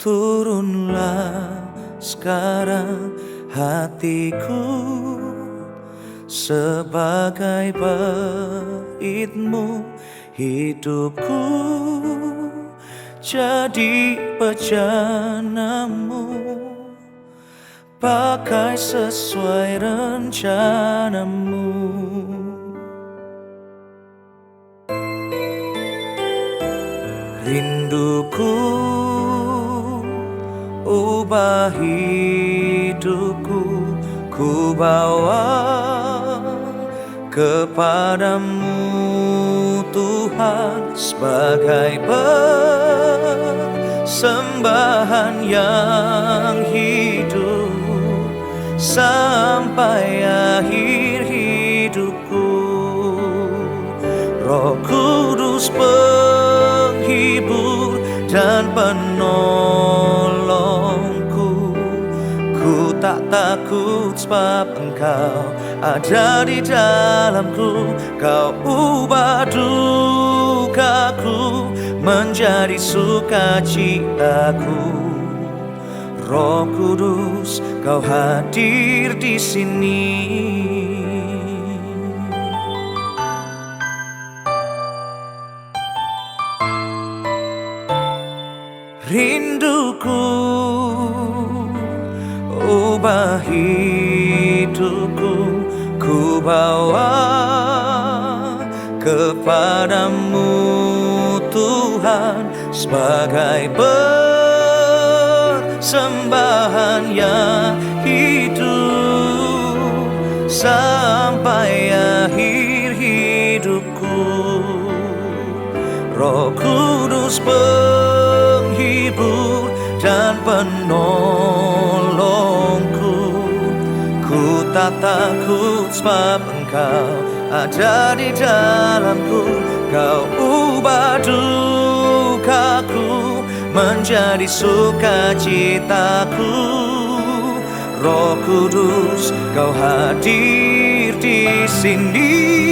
Turunlah sekarang hatiku sebagai baitmu, hidupku jadi bejanamu, pakai sesuai rencanamu. Rinduku ubah hidupku, ku bawa kepadamu Tuhan, sebagai persembahan yang hidup sampai akhir hidupku. Roh Kudus penghibur dan penolongku, ku tak takut sebab Engkau ada di dalamku. Kau ubah dukaku menjadi sukacitaku. Roh Kudus, Kau hadir di sini. Rinduku ubah hidupku, ku bawa kepadamu Tuhan, sebagai persembahan yang hidup sampai akhir hidupku. Roh Kudus penghibur dan penolongku, ku tak takut sebab Engkau ada di dalamku. Kau ubah dukaku menjadi sukacitaku. Roh Kudus, Kau hadir di sini.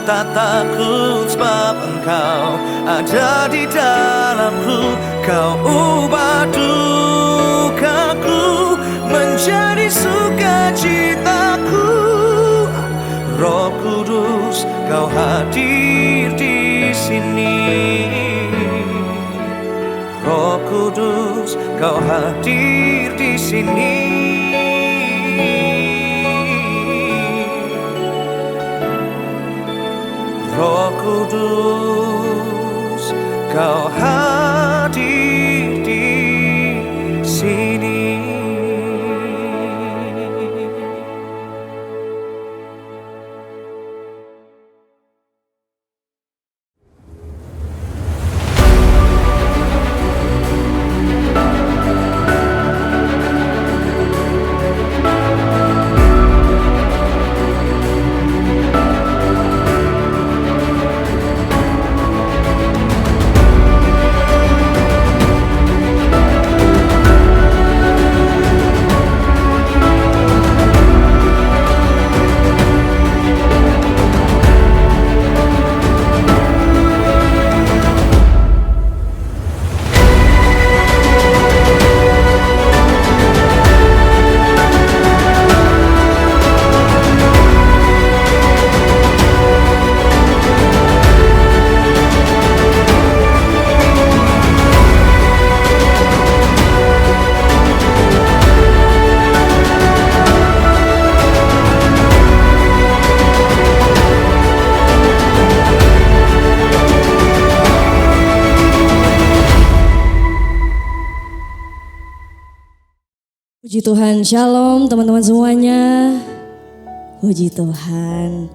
Tak takut sebab Engkau ada di dalamku. Kau ubah dukaku menjadi sukacitaku. Roh Kudus, Kau hadir di sini. Roh Kudus, Kau hadir di sini. Roh Kudus, Kau hadir di sini. Puji Tuhan, shalom teman-teman semuanya. Puji Tuhan.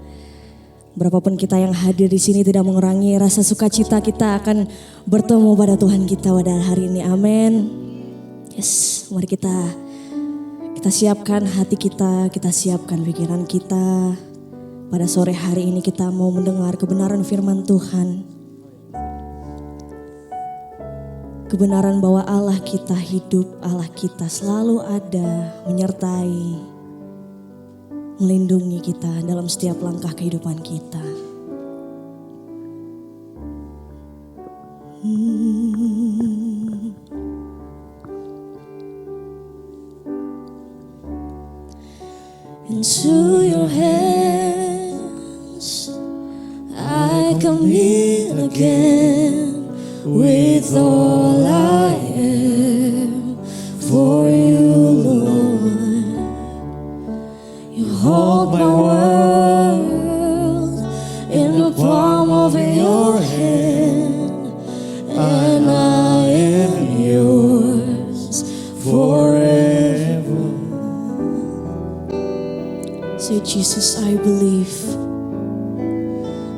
Berapapun kita yang hadir di sini tidak mengurangi rasa sukacita kita akan bertemu pada Tuhan kita pada hari ini. Amin. Yes, mari kita siapkan hati kita siapkan pikiran kita. Pada sore hari ini kita mau mendengar kebenaran firman Tuhan. Kebenaran bahwa Allah kita hidup, Allah kita selalu ada, menyertai, melindungi kita dalam setiap langkah kehidupan kita. Into your hands I commit again. With all I am for you, Lord. You hold my world in the palm of your hand, and I am yours forever. Say, Jesus, I believe.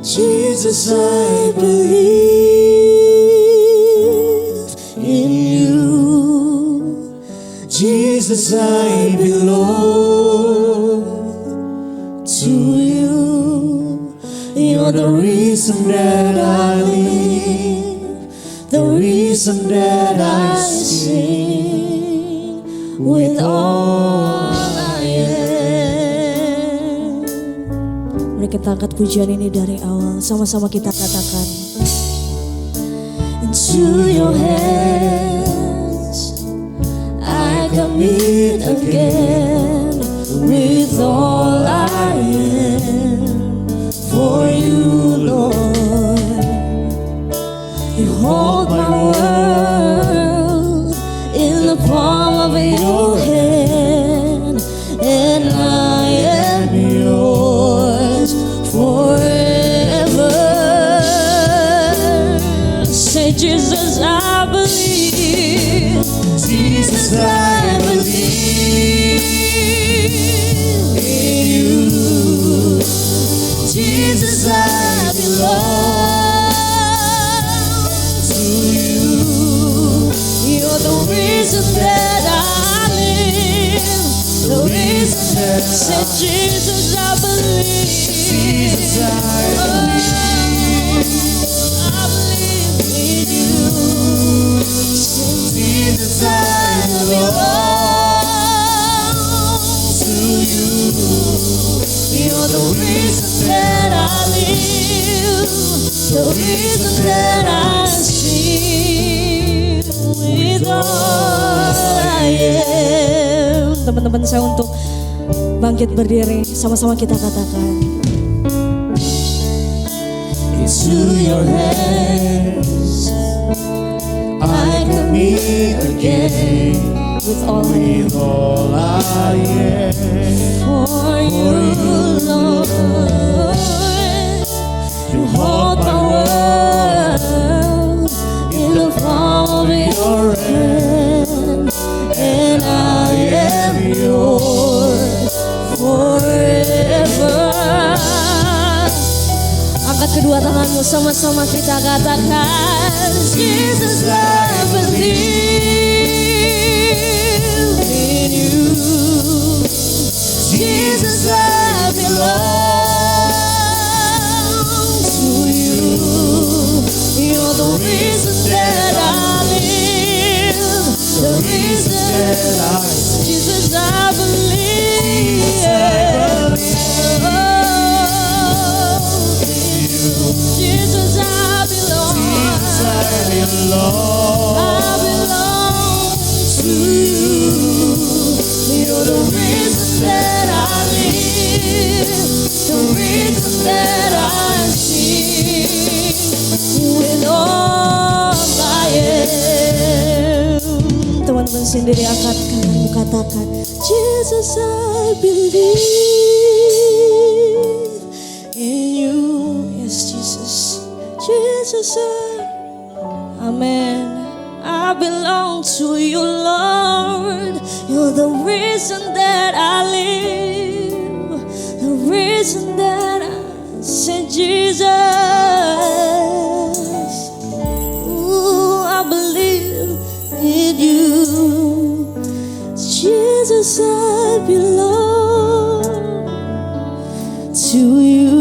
Jesus, I believe. Jesus, I belong to you. You're the reason that I live, the reason that I sing with all I am. Mari kita angkat pujian ini dari awal, sama-sama kita katakan. Into your hands commit again with all I am for you, Lord. You hold my world in the palm of your hand, and I am yours forever. Say, Jesus, I believe. Jesus, I believe in you. Jesus, I belong to you. You're the reason that I live, the reason that said, Jesus, I believe. Jesus, I believe. I believe in you. Jesus, I belong to you. You're the reason that I live, the reason that I sing with all I am. Teman-teman saya untuk bangkit berdiri, sama-sama kita katakan. Into your hands I commit again with all I am for you, Lord. You hold my world in the palm of your hand, and I am yours forever. Angkat kedua tanganmu, sama-sama kita katakan, Jesus, I believe in you. Jesus, I belong to you. You're the reason that I live, the reason that I sing. Jesus, I believe. Jesus, I belong. Jesus, I belong to you. You're the reason that I live, the reason that I sing with all I am. Teman-teman sendiri angkatkan, katakan, Jesus, I believe in you. Yes, Jesus. Jesus, Amen. I belong to you, Lord. You're the reason that I live, the reason that I say, Jesus. Ooh, I believe in you. Jesus, I belong to you.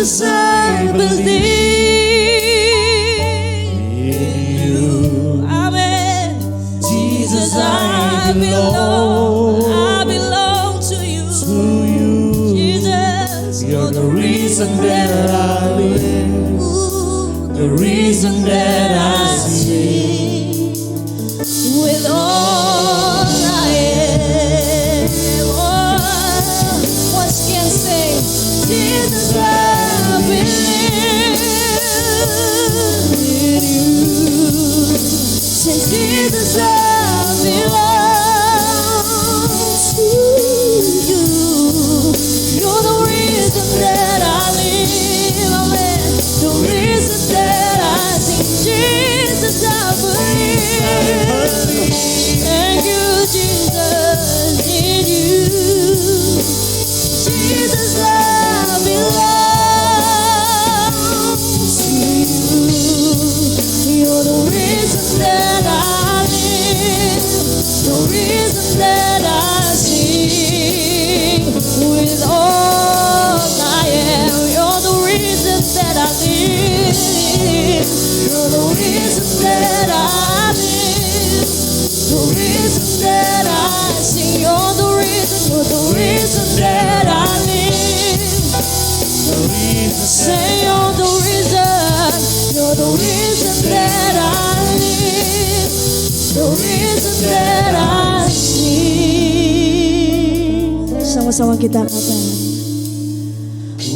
Jesus, I believe in you. Amen. Jesus, I belong to you. Jesus, You're the reason that I live, the reason that I sing. with all I am. Oh, once again say, Jesus, I believe in you. Say, Jesus, I belong to you. You're the reason that I live, amen. The reason that I sing, Jesus, I believe. Thank you, Jesus, in you. Jesus, I belong to you. You're the reason that I live, the reason that I sing. With all I am, you're the reason that I live. You're the reason that I live, the reason that I sing. You're the reason that I live. Say you're the reason that I live, the reason that I sing. Sama-sama kita katakan,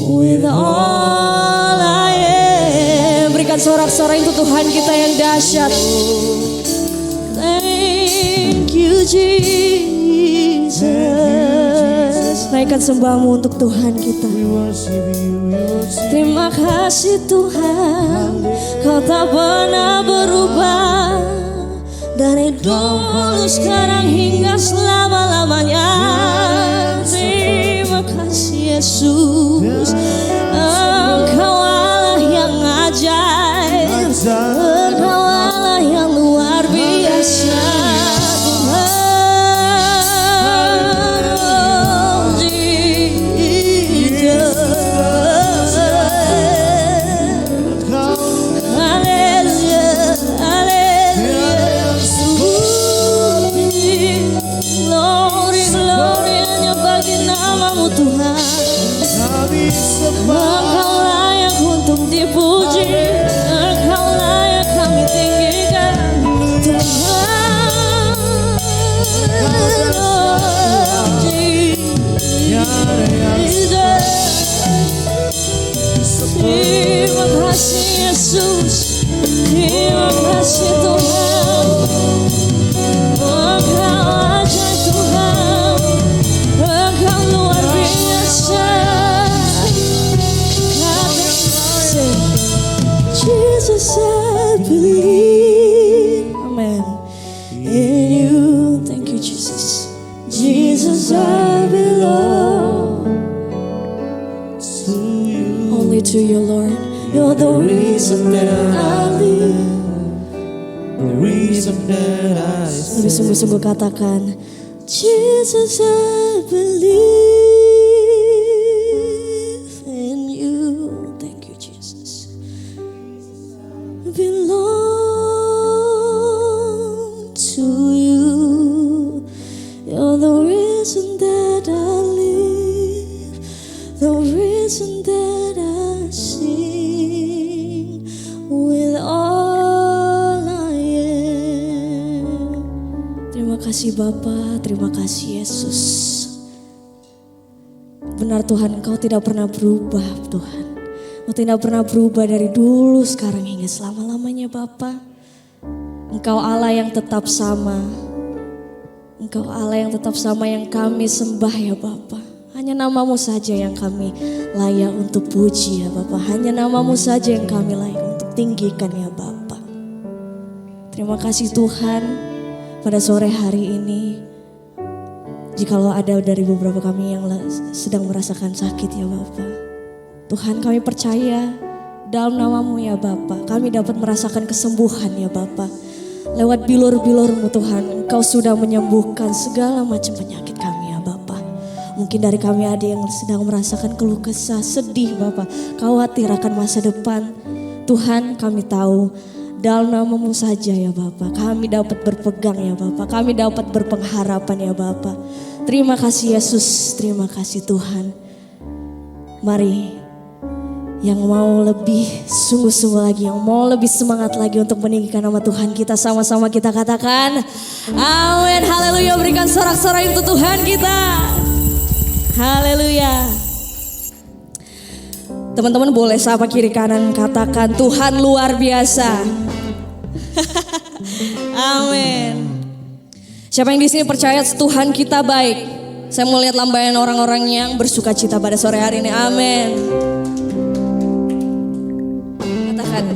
with all I am. Berikan sorak-sorai untuk Tuhan kita yang dahsyat. Thank you, Jesus. Naikkan sembahmu untuk Tuhan kita. Terima kasih Tuhan, Kau tak pernah berubah. Dari dulu, sekarang, hingga selama-lamanya. Terima kasih Yesus. Engkau Allah yang ajaib, Engkau Allah yang luar biasa. Tuhan, Engkau layak untuk dipuji, Engkau layak kami tinggikan, Tuhan. Terima kasih Yesus, terima kasih Tuhan. Engkau ajaib Tuhan, Engkau luar biasa. Jesus, I believe, amen, in you. Thank you, Jesus. Jesus, I belong To you, only to you, Lord. You're the reason that I live. the reason that I sing. Lebih sungguh-sungguh katakan, Jesus, I believe in you. Thank you, Jesus. Belong to you. You're the reason that I live, the reason that I sing. With all I am. Terima kasih Bapa, terima kasih Yesus. Benar Tuhan, Engkau tidak pernah berubah Tuhan. Engkau tidak pernah berubah dari dulu, sekarang, hingga selama-lamanya Bapa. Engkau Allah yang tetap sama. Engkau Allah yang tetap sama yang kami sembah ya Bapa. Hanya namamu saja yang kami layak untuk puji ya Bapa. Hanya namamu saja yang kami layak untuk tinggikan ya Bapa. Terima kasih Tuhan pada sore hari ini. Jikalau ada dari beberapa kami yang sedang merasakan sakit ya Bapa. Tuhan, kami percaya dalam namamu ya Bapa, kami dapat merasakan kesembuhan ya Bapa. Lewat bilur-bilur-Mu Tuhan, Engkau sudah menyembuhkan segala macam penyakit kami ya Bapa. Mungkin dari kami ada yang sedang merasakan keluh kesah, sedih Bapak, khawatir akan masa depan. Tuhan, kami tahu dalam nama-Mu saja ya Bapak, kami dapat berpegang ya Bapak, kami dapat berpengharapan ya Bapak. Terima kasih Yesus, terima kasih Tuhan. Mari yang mau lebih sungguh-sungguh lagi, yang mau lebih semangat lagi untuk meninggikan nama Tuhan kita, sama-sama kita katakan amin, haleluya. Berikan sorak-sorai untuk Tuhan kita, haleluya. Teman-teman boleh sapa kiri kanan, katakan Tuhan luar biasa. Amin. Siapa yang di sini percaya Tuhan kita baik? Saya mau lihat lambaian orang-orang yang bersuka cita pada sore hari ini. Amin. Katakan,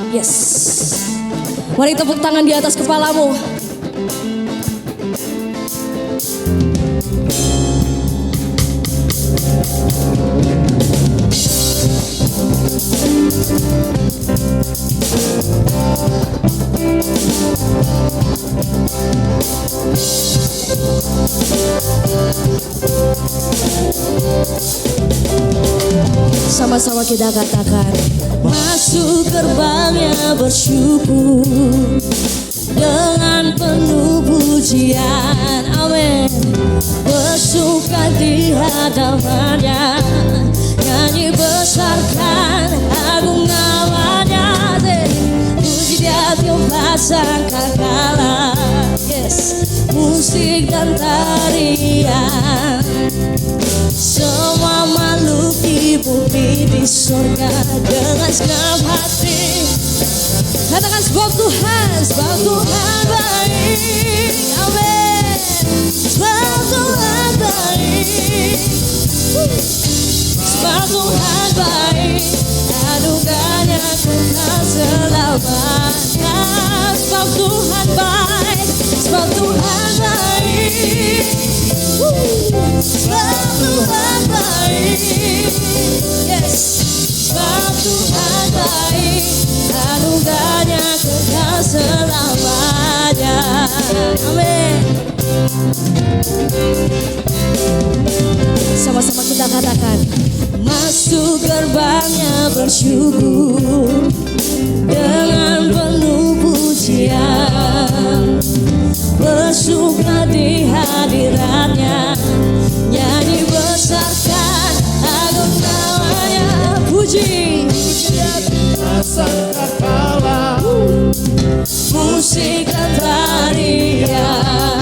yes. Mari tepuk tangan di atas kepalamu. Sama-sama kita katakan, masuk gerbangnya bersyukur dengan penuh pujian, amin. Bersuka di hadapannya, nyanyi besarkan agung namanya. Puji dia tiup sangkakala, yes. Musik dan tarian, semua makhluk di bumi di surga dengan senang hati katakan sebab Tuhan baik, amin. Sebab Tuhan baik, sebab Tuhan baik, anugerahnya kekal selamanya. Sebab Tuhan baik, sebab Tuhan baik, sebab Tuhan baik, yes. Sebab Tuhan baik, anugerahnya kekal selamanya, amin. Sama-sama kita katakan, masuk gerbangnya bersyukur dengan penuh pujian, bersuka di hadiratnya, nyanyi besarkan agung namanya. Puji sangkakala, musik dan tarian,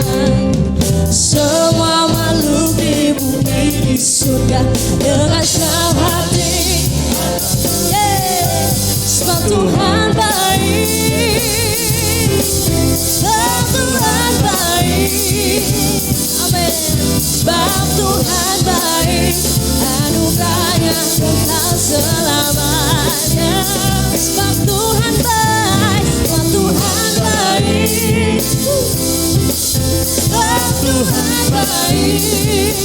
semua makhluk di bumi di surga dengan senang hati, yeah. Sebab Tuhan baik, sebab Tuhan baik, amin. Sebab Tuhan baik, anugerahnya kekal selamanya. Sebab Tuhan baik, sebab Tuhan baik, sebab Tuhan baik,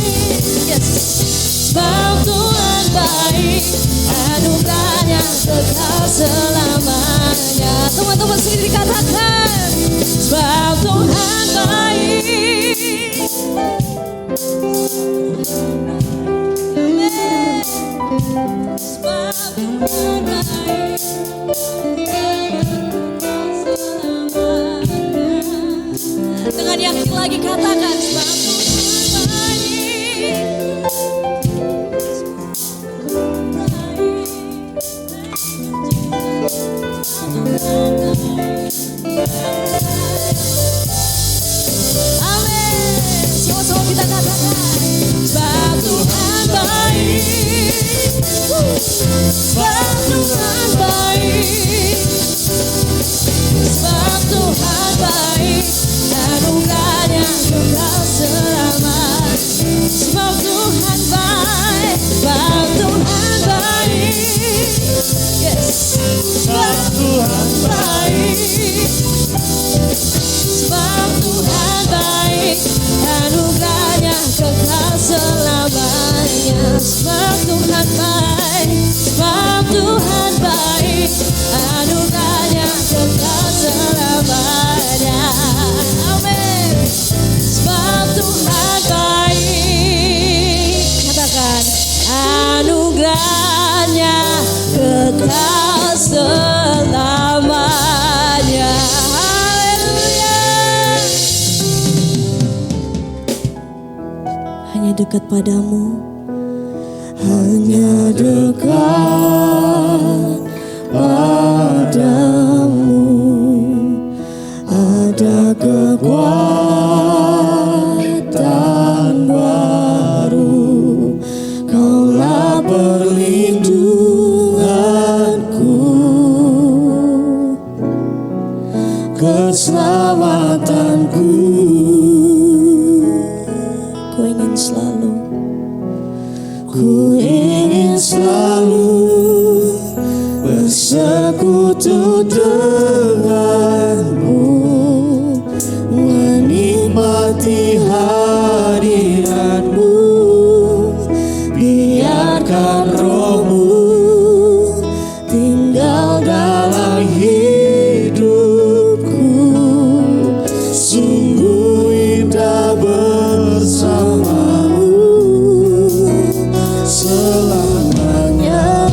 yes. Sebab Tuhan baik, anugerahnya kekal selamanya. Teman-teman sendiri katakan, sebab Tuhan baik, amin. Sebab Tuhan baik, dengan yakin lagi katakan, sebab Tuhan baik, amin. Sama-sama kita katakan, sebab Tuhan baik, sebab Tuhan baik, sebab Tuhan baik, anugerahnya kekal selamanya. Sebab Tuhan baik, sebab Tuhan baik, yes. Sebab Tuhan baik, sebab Tuhan baik, anugerahnya kekal selamanya. Sebab Tuhan baik, sebab Tuhan baik, anugerahnya kekal selamanya, amin. Sebab Tuhan baik, anugerahnya kekal selamanya. Haleluya. Hanya dekat padamu, hanya dekat padamu ada kekuatan baru. Kaulah perlindunganku, keselamatanku. Ku ingin selalu bersekutu denganmu, menikmati hadiratmu. Biarkan rohmu tinggal dalam hidupku. Sungguh indah bersamamu selamanya.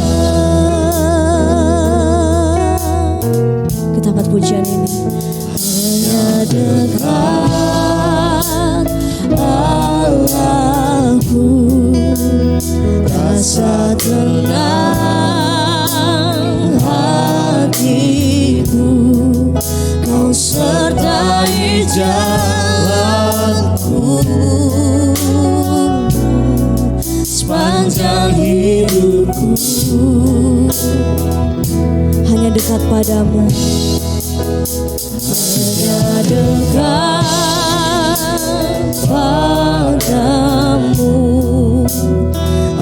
Kita angkat pujian ini. Hanya dekat Allahku, rasa tenang hatiku. Kau sertai jalanku sepanjang hidupku. Hanya dekat padamu, hanya dekat padamu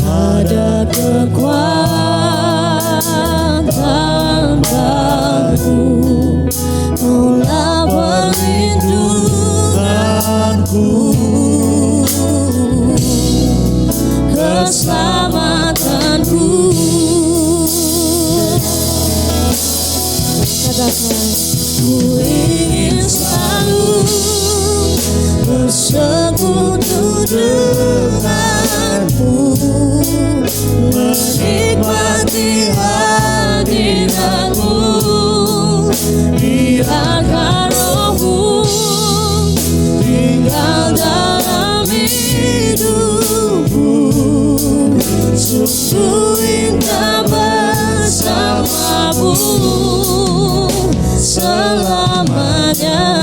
ada kekuatan baru. Kaulah perlindunganku, keselamatanku. Katakan, ku ingin selalu bersekutu denganmu, menikmati hadiratmu. Biarkan rohmu tinggal dalam hidupku. Sungguh indah bersamamu selamanya.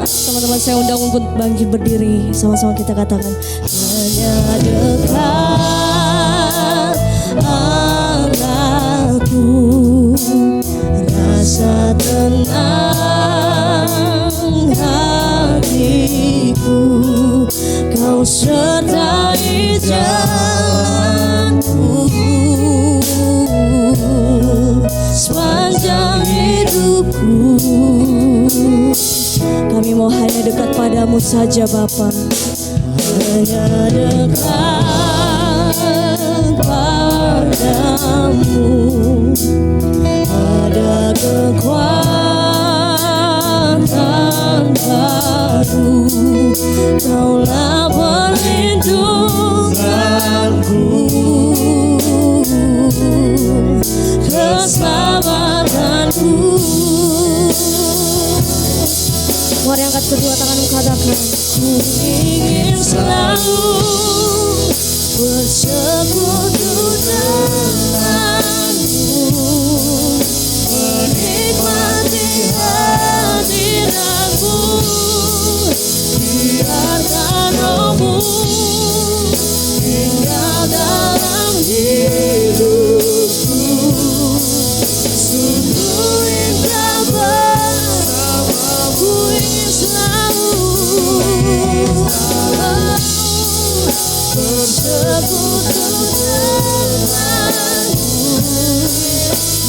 Teman-teman, saya undang untuk bangkit berdiri. Sama-sama kita katakan, hanya dekat Allahku, rasa tenang hatiku. Kau sertai jalanku sepanjang hidupku. Kami mau hanya dekat padamu saja Bapa. Hanya dekat padamu ada kekuatan baru. Kaulah perlindunganku, keselamatanku. Mari angkat kedua tanganmu, katakan, ku ingin selalu bersekutu denganmu, menikmati hadiratmu. Biarkan rohmu tinggal dalam hidupku. Sungguh indah bersamamu. Ingin selalu bersekutu denganmu,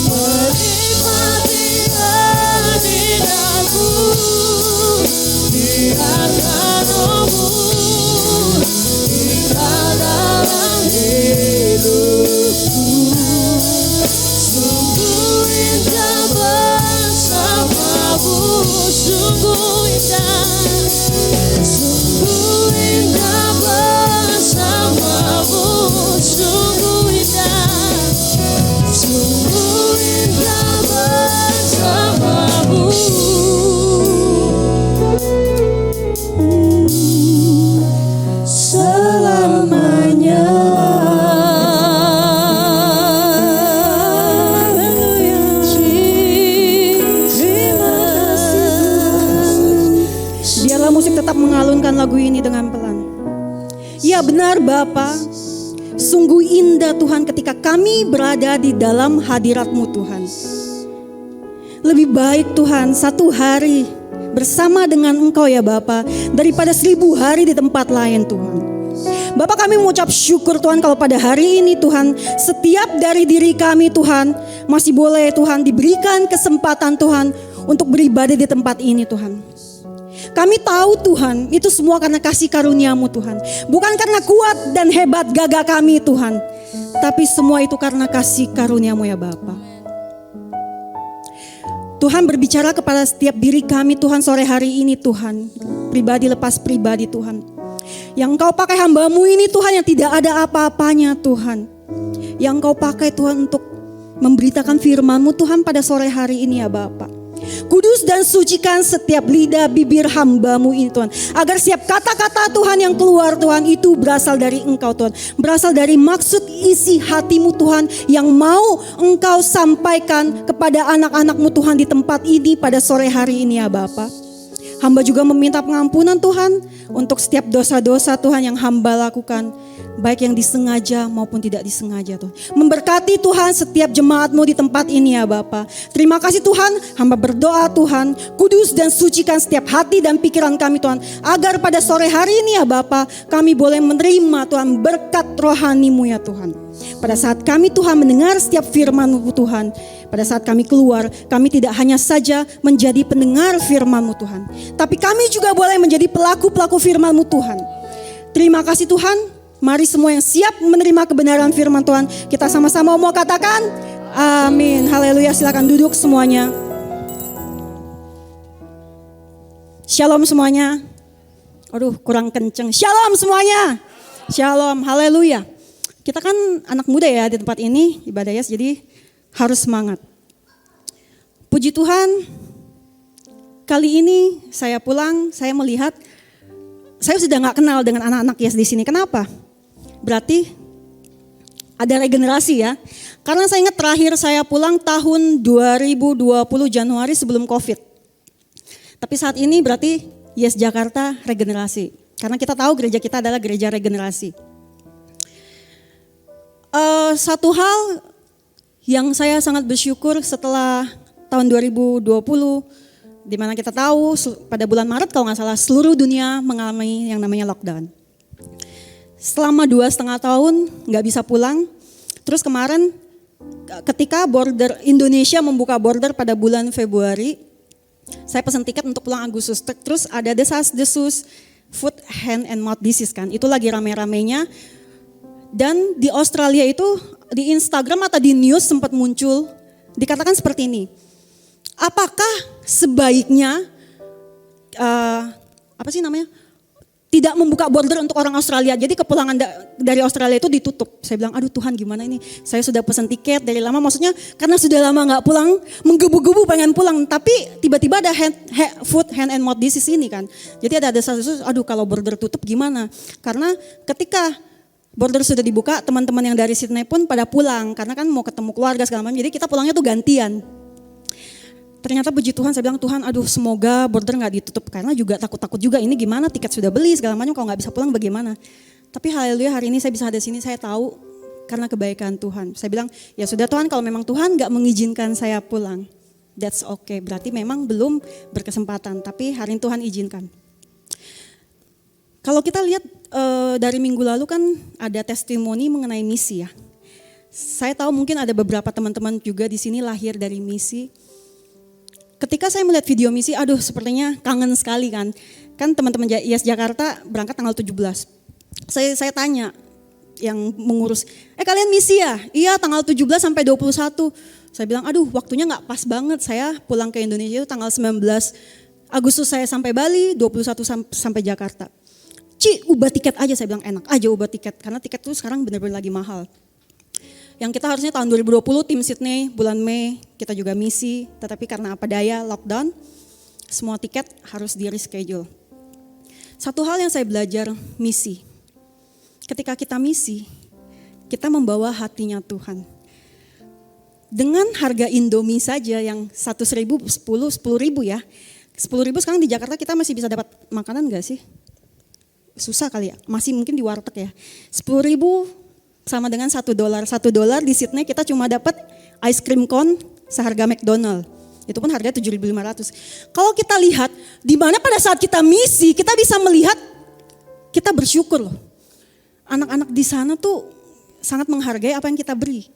menikmati hadiratmu. Biarkan rohmu tinggal dalam hidupku. Sungguh indah bersamamu, sungguh indah, sungguh indah bersamamu. Ya benar Bapa, sungguh indah Tuhan ketika kami berada di dalam hadirat-Mu Tuhan. Lebih baik Tuhan satu hari bersama dengan Engkau ya Bapa daripada 1000 hari di tempat lain Tuhan. Bapak, kami mengucap syukur Tuhan kalau pada hari ini Tuhan, setiap dari diri kami Tuhan masih boleh Tuhan diberikan kesempatan Tuhan untuk beribadah di tempat ini Tuhan. Kami tahu Tuhan, itu semua karena kasih karunia-Mu Tuhan. Bukan karena kuat dan hebat gagah kami Tuhan, tapi semua itu karena kasih karunia-Mu ya Bapa. Tuhan berbicara kepada setiap diri kami Tuhan sore hari ini Tuhan. Pribadi lepas pribadi Tuhan. Yang Engkau pakai hamba-Mu ini Tuhan yang tidak ada apa-apanya Tuhan. Yang Engkau pakai Tuhan untuk memberitakan firman-Mu Tuhan pada sore hari ini ya Bapa. Kudus dan sucikan setiap lidah bibir hamba-Mu ini Tuhan. Agar setiap kata-kata Tuhan yang keluar Tuhan itu berasal dari Engkau Tuhan. Berasal dari maksud isi hati-Mu Tuhan yang mau Engkau sampaikan kepada anak-anak-Mu Tuhan di tempat ini pada sore hari ini ya Bapa. Hamba juga meminta pengampunan Tuhan untuk setiap dosa-dosa Tuhan yang hamba lakukan. Baik yang disengaja maupun tidak disengaja Tuhan. Memberkati Tuhan setiap jemaat-Mu di tempat ini ya Bapa. Terima kasih Tuhan, hamba berdoa Tuhan, kudus dan sucikan setiap hati dan pikiran kami Tuhan. Agar pada sore hari ini ya Bapa, kami boleh menerima Tuhan berkat rohani-Mu ya Tuhan. Pada saat kami Tuhan mendengar setiap firman-Mu Tuhan, pada saat kami keluar, kami tidak hanya saja menjadi pendengar firman-Mu Tuhan, tapi kami juga boleh menjadi pelaku-pelaku firman-Mu Tuhan. Terima kasih Tuhan. Mari semua yang siap menerima kebenaran firman Tuhan, kita sama-sama mau katakan amin. Haleluya, silakan duduk semuanya. Shalom semuanya. Aduh, kurang kenceng. Shalom semuanya. Shalom, haleluya. Kita kan anak muda ya di tempat ini, ibadah Yes, jadi harus semangat. Puji Tuhan, kali ini saya pulang, saya melihat, saya sudah gak kenal dengan anak-anak Yes di sini. Kenapa? Berarti ada regenerasi ya. Karena saya ingat terakhir saya pulang tahun 2020 Januari sebelum COVID. Tapi saat ini berarti Yes Jakarta regenerasi. Karena kita tahu gereja kita adalah gereja regenerasi. Satu hal yang saya sangat bersyukur setelah tahun 2020, di mana kita tahu pada bulan Maret kalau nggak salah seluruh dunia mengalami yang namanya lockdown. Selama 2,5 tahun nggak bisa pulang. Terus kemarin ketika border Indonesia membuka border pada bulan Februari, saya pesan tiket untuk pulang Agustus. Terus ada desas-desus foot, hand and mouth disease kan. Itu lagi rame-ramenya. Dan di Australia itu di Instagram atau di news sempat muncul dikatakan seperti ini. Apakah sebaiknya tidak membuka border untuk orang Australia. Jadi kepulangan dari Australia itu ditutup. Saya bilang, aduh Tuhan gimana ini. Saya sudah pesan tiket dari lama. Maksudnya karena sudah lama gak pulang. Menggebu-gebu pengen pulang. Tapi tiba-tiba ada foot, hand and mouth disease ini kan. Jadi ada desas-desus, aduh kalau border tutup gimana. Karena ketika border sudah dibuka, teman-teman yang dari Sydney pun pada pulang. Karena kan mau ketemu keluarga segala macam. Jadi kita pulangnya tuh gantian. Ternyata puji Tuhan, saya bilang Tuhan aduh semoga border gak ditutup. Karena juga takut-takut juga ini gimana tiket sudah beli segala macam kalau gak bisa pulang bagaimana. Tapi haleluya hari ini saya bisa ada sini saya tahu karena kebaikan Tuhan. Saya bilang ya sudah Tuhan kalau memang Tuhan gak mengizinkan saya pulang. That's okay, berarti memang belum berkesempatan. Tapi hari ini Tuhan izinkan. Kalau kita lihat dari minggu lalu kan ada testimoni mengenai misi ya. Saya tahu mungkin ada beberapa teman-teman juga di sini lahir dari misi. Ketika saya melihat video misi, aduh sepertinya kangen sekali kan. Kan teman-teman Yes Jakarta berangkat tanggal 17. Saya tanya yang mengurus, kalian misi ya? Iya tanggal 17 sampai 21. Saya bilang aduh waktunya gak pas banget. Saya pulang ke Indonesia itu tanggal 19 Agustus saya sampai Bali, 21 sampai Jakarta. Ubah tiket aja, saya bilang enak aja ubah tiket. Karena tiket tuh sekarang benar-benar lagi mahal. Yang kita harusnya tahun 2020 tim Sydney bulan Mei kita juga misi, tetapi karena apa daya lockdown, semua tiket harus di reschedule. Satu hal yang saya belajar misi, ketika kita misi, kita membawa hatinya Tuhan. Dengan harga Indomie saja yang 100.000, 10.000 ya, 10.000 sekarang di Jakarta kita masih bisa dapat makanan gak sih? susah kali ya, masih mungkin di warteg ya. 10.000 sama dengan $1. $1 di Sydney kita cuma dapat ice cream cone seharga McDonald. Itu pun harganya 7.500. Kalau kita lihat di mana pada saat kita misi, kita bisa melihat kita bersyukur loh. Anak-anak di sana tuh sangat menghargai apa yang kita beri.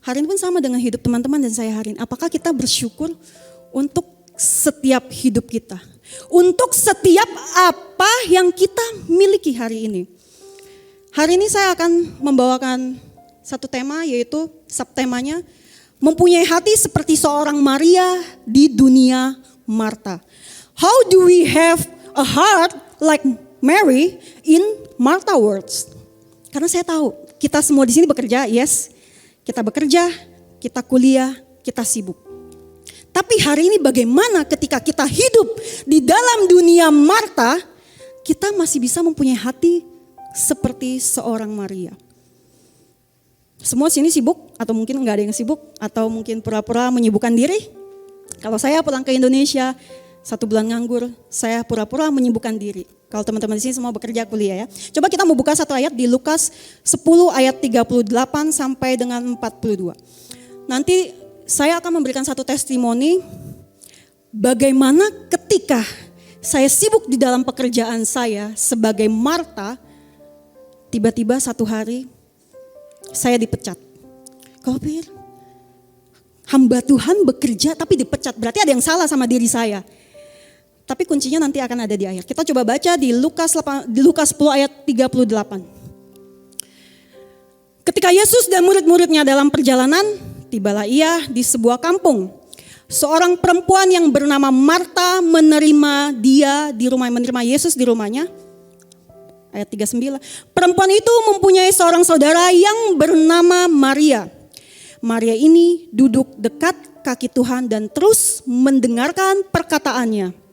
Hari ini pun sama dengan hidup teman-teman dan saya hari ini. Apakah kita bersyukur untuk setiap hidup kita? Untuk setiap apa yang kita miliki hari ini. Hari ini saya akan membawakan satu tema, yaitu subtemanya mempunyai hati seperti seorang Maria di dunia Marta. How do we have a heart like Mary in Martha words? Karena saya tahu kita semua di sini bekerja, yes. Kita bekerja, kita kuliah, kita sibuk. Tapi hari ini bagaimana ketika kita hidup di dalam dunia Marta, kita masih bisa mempunyai hati seperti seorang Maria. Semua sini sibuk atau mungkin enggak ada yang sibuk atau mungkin pura-pura menyibukkan diri. Kalau saya pulang ke Indonesia 1 bulan nganggur, saya pura-pura menyibukkan diri. Kalau teman-teman di sini semua bekerja kuliah ya. Coba kita mau buka satu ayat di Lukas 10 ayat 38 sampai dengan 42. Nanti saya akan memberikan satu testimoni bagaimana ketika saya sibuk di dalam pekerjaan saya sebagai Marta, tiba-tiba satu hari saya dipecat. Kau pikir hamba Tuhan bekerja tapi dipecat, berarti ada yang salah sama diri saya. Tapi kuncinya nanti akan ada di akhir. Kita coba baca di Lukas 10 ayat 38. Ketika Yesus dan murid-muridnya dalam perjalanan, tibalah ia di sebuah kampung. Seorang perempuan yang bernama Marta menerima Yesus di rumahnya. Ayat 39. Perempuan itu mempunyai seorang saudara yang bernama Maria. Maria ini duduk dekat kaki Tuhan dan terus mendengarkan perkataannya.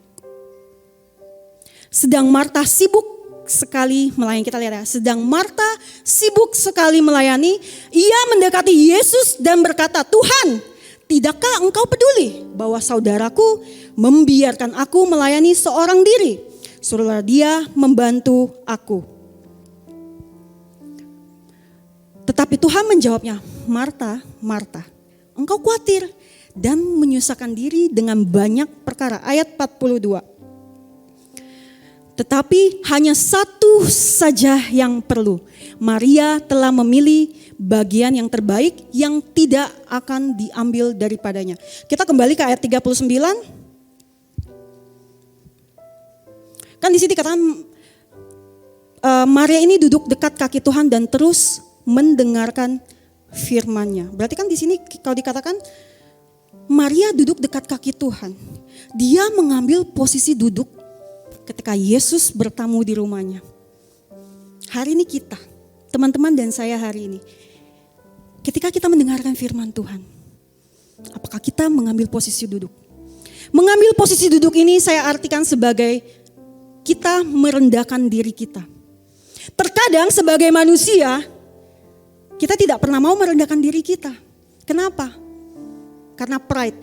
Sedang Marta sibuk sekali melayani, kita lihat ya. Sedang Marta sibuk sekali melayani, ia mendekati Yesus dan berkata, "Tuhan, tidakkah engkau peduli bahwa saudaraku membiarkan aku melayani seorang diri? Suruhlah dia membantu aku." Tetapi Tuhan menjawabnya, "Marta, Marta, engkau khawatir dan menyusahkan diri dengan banyak perkara." Ayat 42. Tetapi hanya satu saja yang perlu. Maria telah memilih bagian yang terbaik yang tidak akan diambil daripadanya. Kita kembali ke ayat 39. Kan di sini dikatakan Maria ini duduk dekat kaki Tuhan dan terus mendengarkan firman-Nya. Berarti kan di sini kalau dikatakan Maria duduk dekat kaki Tuhan. Dia mengambil posisi duduk ketika Yesus bertamu di rumahnya. Hari ini kita, teman-teman dan saya hari ini, ketika kita mendengarkan firman Tuhan, apakah kita mengambil posisi duduk? Mengambil posisi duduk ini saya artikan sebagai kita merendahkan diri kita. Terkadang sebagai manusia, kita tidak pernah mau merendahkan diri kita. Kenapa? Karena pride,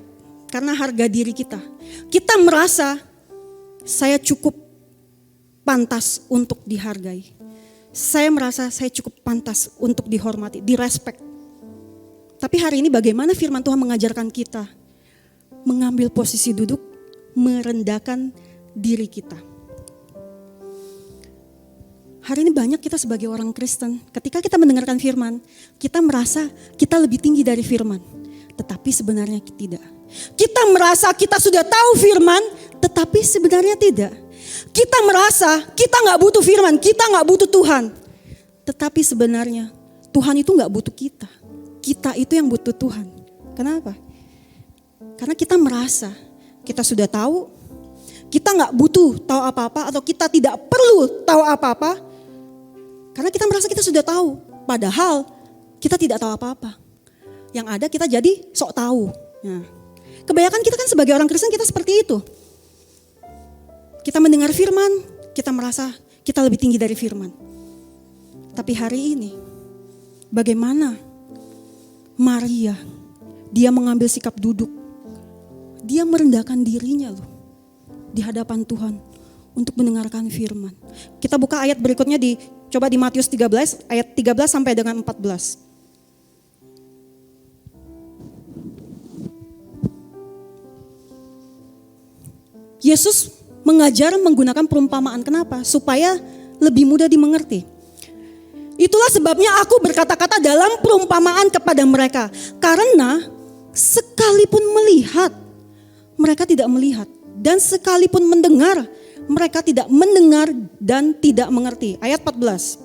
karena harga diri kita. Kita merasa saya cukup pantas untuk dihargai. Saya merasa saya cukup pantas untuk dihormati, direspek. Tapi hari ini bagaimana firman Tuhan mengajarkan kita mengambil posisi duduk, merendahkan diri kita. Hari ini banyak kita sebagai orang Kristen, ketika kita mendengarkan firman, kita merasa kita lebih tinggi dari firman. Tetapi sebenarnya tidak. Kita merasa kita sudah tahu firman, tetapi sebenarnya tidak. Kita merasa kita gak butuh firman, kita gak butuh Tuhan. Tetapi sebenarnya Tuhan itu gak butuh kita. Kita itu yang butuh Tuhan. Kenapa? Karena kita merasa kita sudah tahu, kita gak butuh tahu apa-apa atau kita tidak perlu tahu apa-apa. Karena kita merasa kita sudah tahu, padahal kita tidak tahu apa-apa. Yang ada kita jadi sok tahu. Nah, kebanyakan kita kan sebagai orang Kristen kita seperti itu. Kita mendengar firman, kita merasa kita lebih tinggi dari firman. Tapi hari ini, bagaimana Maria, dia mengambil sikap duduk. Dia merendahkan dirinya loh di hadapan Tuhan untuk mendengarkan firman. Kita buka ayat berikutnya coba di Matius 13 ayat 13 sampai dengan 14. Yesus mengajar menggunakan perumpamaan. Kenapa? Supaya lebih mudah dimengerti. Itulah sebabnya aku berkata-kata dalam perumpamaan kepada mereka. Karena sekalipun melihat, mereka tidak melihat. Dan sekalipun mendengar, mereka tidak mendengar dan tidak mengerti. Ayat 14.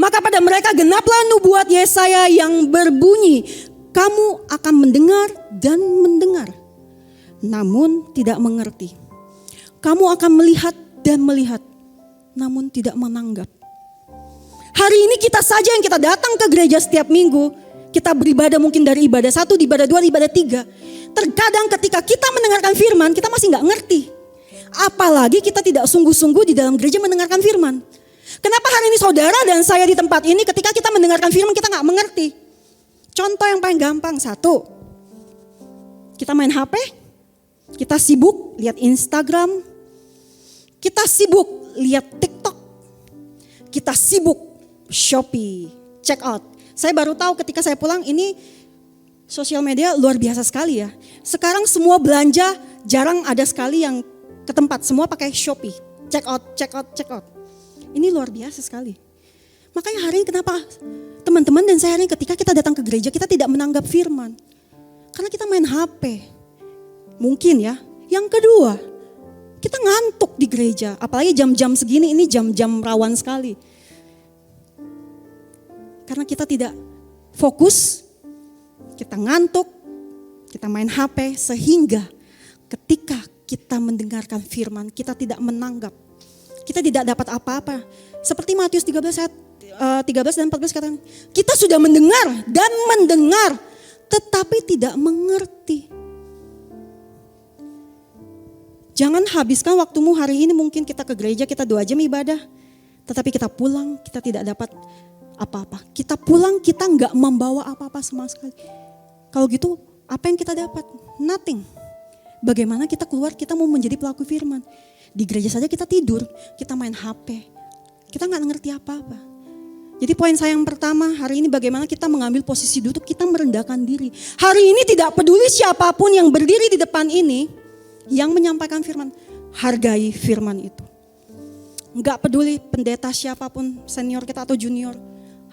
Maka pada mereka genaplah nubuat Yesaya yang berbunyi, kamu akan mendengar dan mendengar, namun tidak mengerti. Kamu akan melihat dan melihat, namun tidak menanggap. Hari ini kita saja yang kita datang ke gereja setiap minggu, kita beribadah mungkin dari ibadah 1, ibadah 2, ibadah 3. Terkadang ketika kita mendengarkan firman, kita masih gak ngerti. Apalagi kita tidak sungguh-sungguh di dalam gereja mendengarkan firman. Kenapa hari ini saudara dan saya di tempat ini ketika kita mendengarkan firman kita gak mengerti? Contoh yang paling gampang, 1. Kita main HP, kita sibuk lihat Instagram, kita sibuk lihat TikTok, kita sibuk Shopee, check out. Saya baru tahu ketika saya pulang ini sosial media luar biasa sekali ya. Sekarang semua belanja jarang ada sekali yang ke tempat, semua pakai Shopee, check out, check out, check out. Ini luar biasa sekali. Makanya hari ini kenapa teman-teman dan saya hari ini ketika kita datang ke gereja kita tidak menanggap firman. Karena kita main HP. Mungkin ya. Yang kedua, kita ngantuk di gereja. Apalagi jam-jam segini ini jam-jam rawan sekali. Karena kita tidak fokus, kita ngantuk, kita main HP sehingga ketika kita mendengarkan firman kita tidak menanggap. Kita tidak dapat apa-apa. Seperti Matius 13 ayat 13 dan 14 katakan, kita sudah mendengar dan mendengar tetapi tidak mengerti. Jangan habiskan waktumu hari ini, mungkin kita ke gereja, kita 2 jam ibadah. Tetapi kita pulang, kita tidak dapat apa-apa. Kita pulang, kita enggak membawa apa-apa sama sekali. Kalau gitu, apa yang kita dapat? Nothing. Bagaimana kita keluar, kita mau menjadi pelaku firman. Di gereja saja kita tidur, kita main HP. Kita enggak ngerti apa-apa. Jadi poin saya yang pertama, hari ini bagaimana kita mengambil posisi duduk, kita merendahkan diri. Hari ini tidak peduli siapapun yang berdiri di depan ini, yang menyampaikan firman, hargai firman itu. Enggak peduli pendeta siapapun, senior kita atau junior,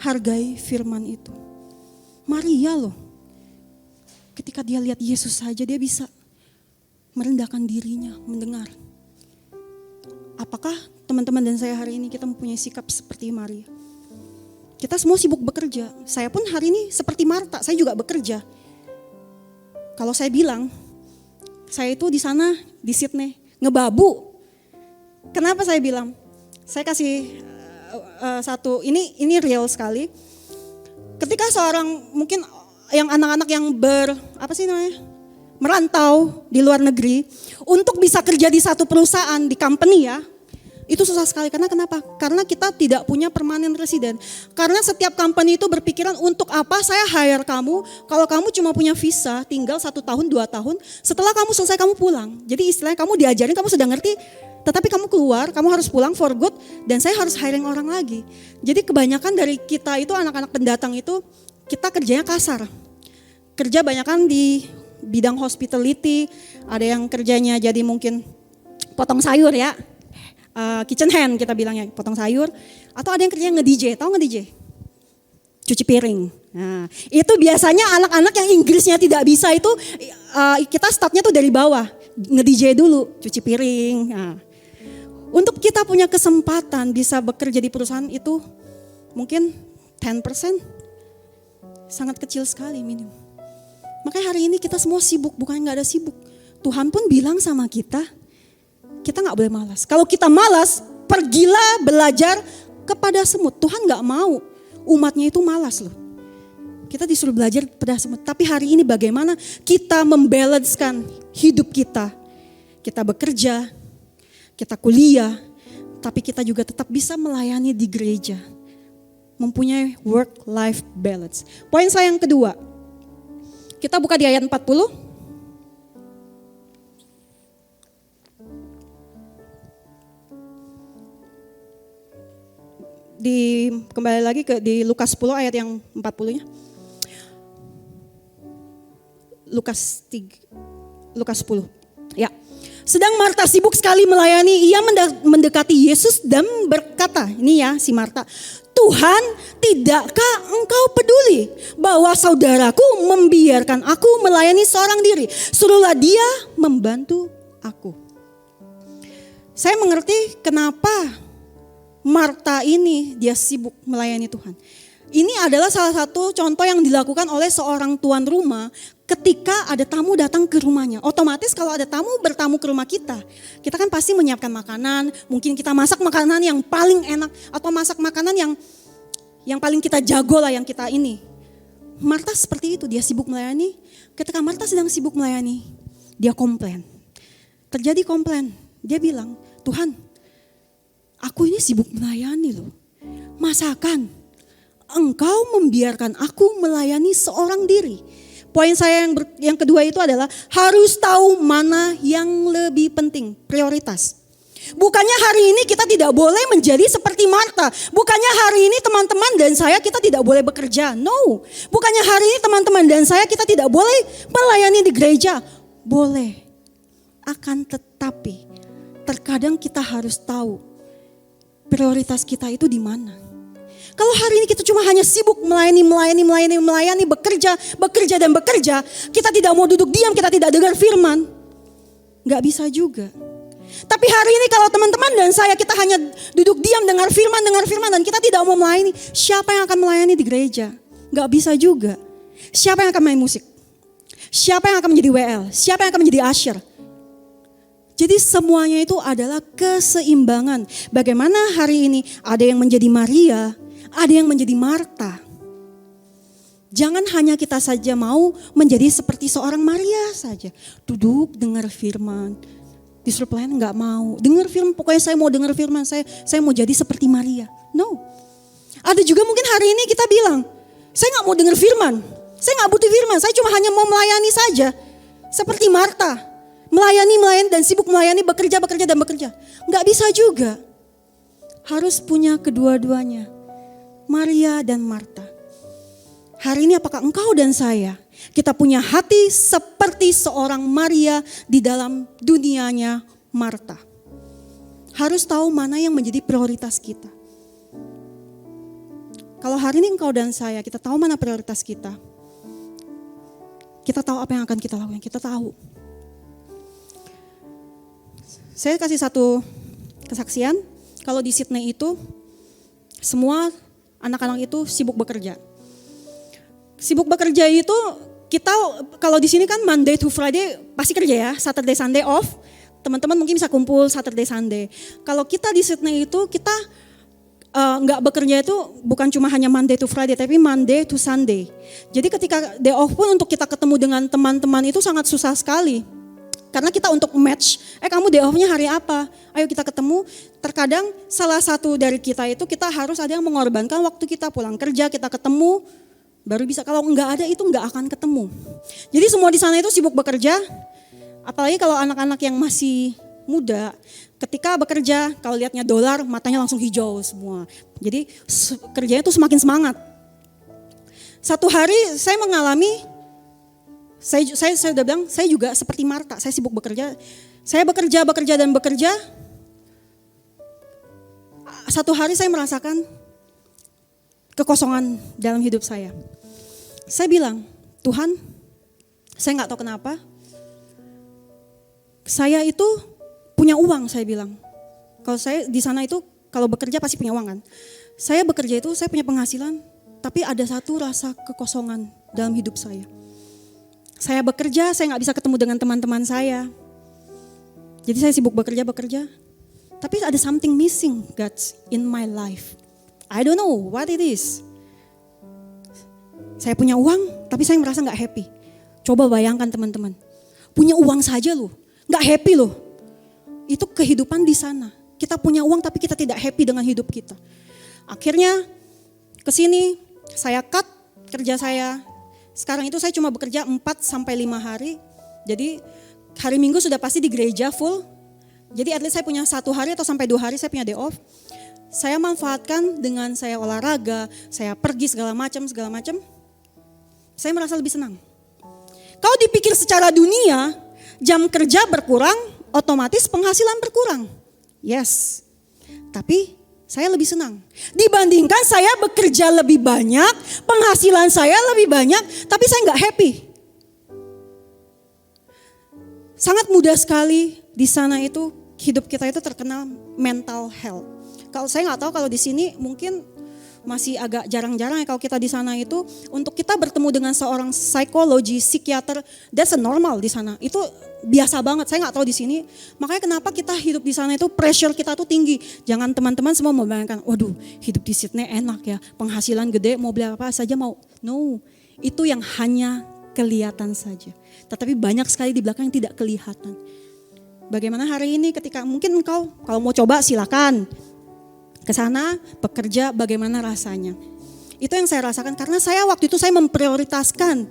hargai firman itu. Maria loh, ketika dia lihat Yesus saja dia bisa merendahkan dirinya, mendengar. Apakah teman-teman dan saya hari ini kita mempunyai sikap seperti Maria? Kita semua sibuk bekerja. Saya pun hari ini seperti Marta, saya juga bekerja. Kalau saya bilang, saya itu di sana di Sydney ngebabu. Kenapa saya bilang? Saya kasih satu, ini real sekali. Ketika seorang mungkin yang anak-anak yang merantau di luar negeri untuk bisa kerja di satu perusahaan di company ya, itu susah sekali. Karena kenapa? Karena kita tidak punya permanent resident. Karena setiap company itu berpikiran untuk apa saya hire kamu kalau kamu cuma punya visa tinggal 1 tahun 2 tahun. Setelah kamu selesai kamu pulang. Jadi istilahnya kamu diajarin, kamu sudah ngerti, tetapi kamu keluar, kamu harus pulang for good dan saya harus hiring orang lagi. Jadi kebanyakan dari kita itu anak-anak pendatang itu kita kerjanya kasar. Kerja banyakan di bidang hospitality, ada yang kerjanya jadi mungkin potong sayur ya. Kitchen hand kita bilangnya, potong sayur. Atau ada yang kerjanya nge-DJ, tahu nge-DJ? Cuci piring. Nah, itu biasanya anak-anak yang Inggrisnya tidak bisa itu kita startnya tuh dari bawah. Nge-DJ dulu, cuci piring. Nah, untuk kita punya kesempatan bisa bekerja di perusahaan itu mungkin 10%. Sangat kecil sekali minim. Makanya hari ini kita semua sibuk, bukan gak ada sibuk. Tuhan pun bilang sama kita gak boleh malas. Kalau kita malas, pergilah belajar kepada semut. Tuhan gak mau umatnya itu malas loh. Kita disuruh belajar kepada semut. Tapi hari ini bagaimana kita membalancekan hidup kita. Kita bekerja, kita kuliah, tapi kita juga tetap bisa melayani di gereja. Mempunyai work-life balance. Poin saya yang kedua. Kita buka di ayat 40. kembali lagi di Lukas 10 ayat yang 40-nya. Lukas 10. Ya. Sedang Marta sibuk sekali melayani, ia mendekati Yesus dan berkata, ini ya si Marta, Tuhan, tidakkah engkau peduli bahwa saudaraku membiarkan aku melayani seorang diri? Suruhlah dia membantu aku. Saya mengerti kenapa Marta ini dia sibuk melayani Tuhan. Ini adalah salah satu contoh yang dilakukan oleh seorang tuan rumah ketika ada tamu datang ke rumahnya. Otomatis kalau ada tamu bertamu ke rumah kita kan pasti menyiapkan makanan, mungkin kita masak makanan yang paling enak atau masak makanan yang paling kita jago lah yang kita ini. Marta seperti itu, dia sibuk melayani. Ketika Marta sedang sibuk melayani, dia komplain. Terjadi komplain, dia bilang, Tuhan, aku ini sibuk melayani loh. Masakan Engkau membiarkan aku melayani seorang diri. Poin saya yang kedua itu adalah harus tahu mana yang lebih penting, prioritas. Bukannya hari ini kita tidak boleh menjadi seperti Marta. Bukannya hari ini teman-teman dan saya kita tidak boleh bekerja. No. Bukannya hari ini teman-teman dan saya kita tidak boleh melayani di gereja. Boleh. Akan tetapi terkadang kita harus tahu prioritas kita itu di mana. Kalau hari ini kita cuma hanya sibuk melayani, bekerja, kita tidak mau duduk diam, kita tidak dengar firman, gak bisa juga. Tapi hari ini kalau teman-teman dan saya kita hanya duduk diam dengar firman dan kita tidak mau melayani, siapa yang akan melayani di gereja? Gak bisa juga. Siapa yang akan main musik? Siapa yang akan menjadi WL? Siapa yang akan menjadi usher? Jadi semuanya itu adalah keseimbangan. Bagaimana hari ini ada yang menjadi Maria, ada yang menjadi Marta. Jangan hanya kita saja mau menjadi seperti seorang Maria saja. Duduk dengar firman. Disuruh pelayan enggak mau. Dengar firman, pokoknya saya mau dengar firman. Saya mau jadi seperti Maria. No. Ada juga mungkin hari ini kita bilang, saya enggak mau dengar firman. Saya enggak butuh firman, saya cuma hanya mau melayani saja. Seperti Marta. Melayani dan sibuk melayani, bekerja. Enggak bisa juga. Harus punya kedua-duanya. Maria dan Marta. Hari ini apakah engkau dan saya, kita punya hati seperti seorang Maria di dalam dunianya Marta. Harus tahu mana yang menjadi prioritas kita. Kalau hari ini engkau dan saya, kita tahu mana prioritas kita. Kita tahu apa yang akan kita lakukan, kita tahu. Saya kasih satu kesaksian, kalau di Sydney itu, semua anak-anak itu sibuk bekerja. Sibuk bekerja itu kita kalau di sini kan Monday to Friday pasti kerja ya, Saturday Sunday off. Teman-teman mungkin bisa kumpul Saturday Sunday. Kalau kita di Sydney itu kita nggak bekerja itu bukan cuma hanya Monday to Friday tapi Monday to Sunday. Jadi ketika day off pun untuk kita ketemu dengan teman-teman itu sangat susah sekali. Karena kita untuk match, kamu day off-nya hari apa? Ayo kita ketemu. Terkadang salah satu dari kita itu kita harus ada yang mengorbankan waktu kita pulang kerja, kita ketemu, baru bisa. Kalau enggak ada itu enggak akan ketemu. Jadi semua di sana itu sibuk bekerja, apalagi kalau anak-anak yang masih muda, ketika bekerja, kalau lihatnya dolar, matanya langsung hijau semua. Jadi kerjanya itu semakin semangat. Satu hari saya mengalami, saya sudah bilang, saya juga seperti Marta, saya sibuk bekerja. Saya bekerja. Satu hari saya merasakan kekosongan dalam hidup saya. Saya bilang, Tuhan, saya gak tahu kenapa, saya itu punya uang, saya bilang. Kalau saya di sana itu, kalau bekerja pasti punya uang kan. Saya bekerja itu, saya punya penghasilan, tapi ada satu rasa kekosongan dalam hidup saya. Saya bekerja, saya gak bisa ketemu dengan teman-teman saya. Jadi saya sibuk bekerja. Tapi ada something missing, God, in my life. I don't know what it is. Saya punya uang, tapi saya merasa gak happy. Coba bayangkan teman-teman. Punya uang saja loh, gak happy loh. Itu kehidupan di sana. Kita punya uang tapi kita tidak happy dengan hidup kita. Akhirnya kesini saya cut kerja saya. Sekarang itu saya cuma bekerja 4-5 hari. Jadi hari Minggu sudah pasti di gereja full. Jadi at least saya punya 1 hari atau sampai 2 hari saya punya day off. saya manfaatkan dengan saya olahraga, saya pergi segala macam, saya merasa lebih senang. Kalau dipikir secara dunia, jam kerja berkurang, otomatis penghasilan berkurang. Yes, tapi saya lebih senang. Dibandingkan saya bekerja lebih banyak, penghasilan saya lebih banyak, tapi saya nggak happy. Sangat mudah sekali di sana itu, hidup kita itu terkena mental health. Kalau saya nggak tahu kalau di sini mungkin masih agak jarang-jarang ya kalau kita di sana itu untuk kita bertemu dengan seorang psikologi, psikiater, that's a normal di sana. Itu biasa banget. Saya nggak tahu di sini. Makanya kenapa kita hidup di sana itu pressure kita tuh tinggi. Jangan teman-teman semua membayangkan, waduh hidup di Sydney enak ya, penghasilan gede, mau beli apa saja mau. No, itu yang hanya kelihatan saja. Tetapi banyak sekali di belakang yang tidak kelihatan. Bagaimana hari ini ketika mungkin engkau kalau mau coba silakan. Ke sana bekerja bagaimana rasanya. Itu yang saya rasakan karena saya waktu itu saya memprioritaskan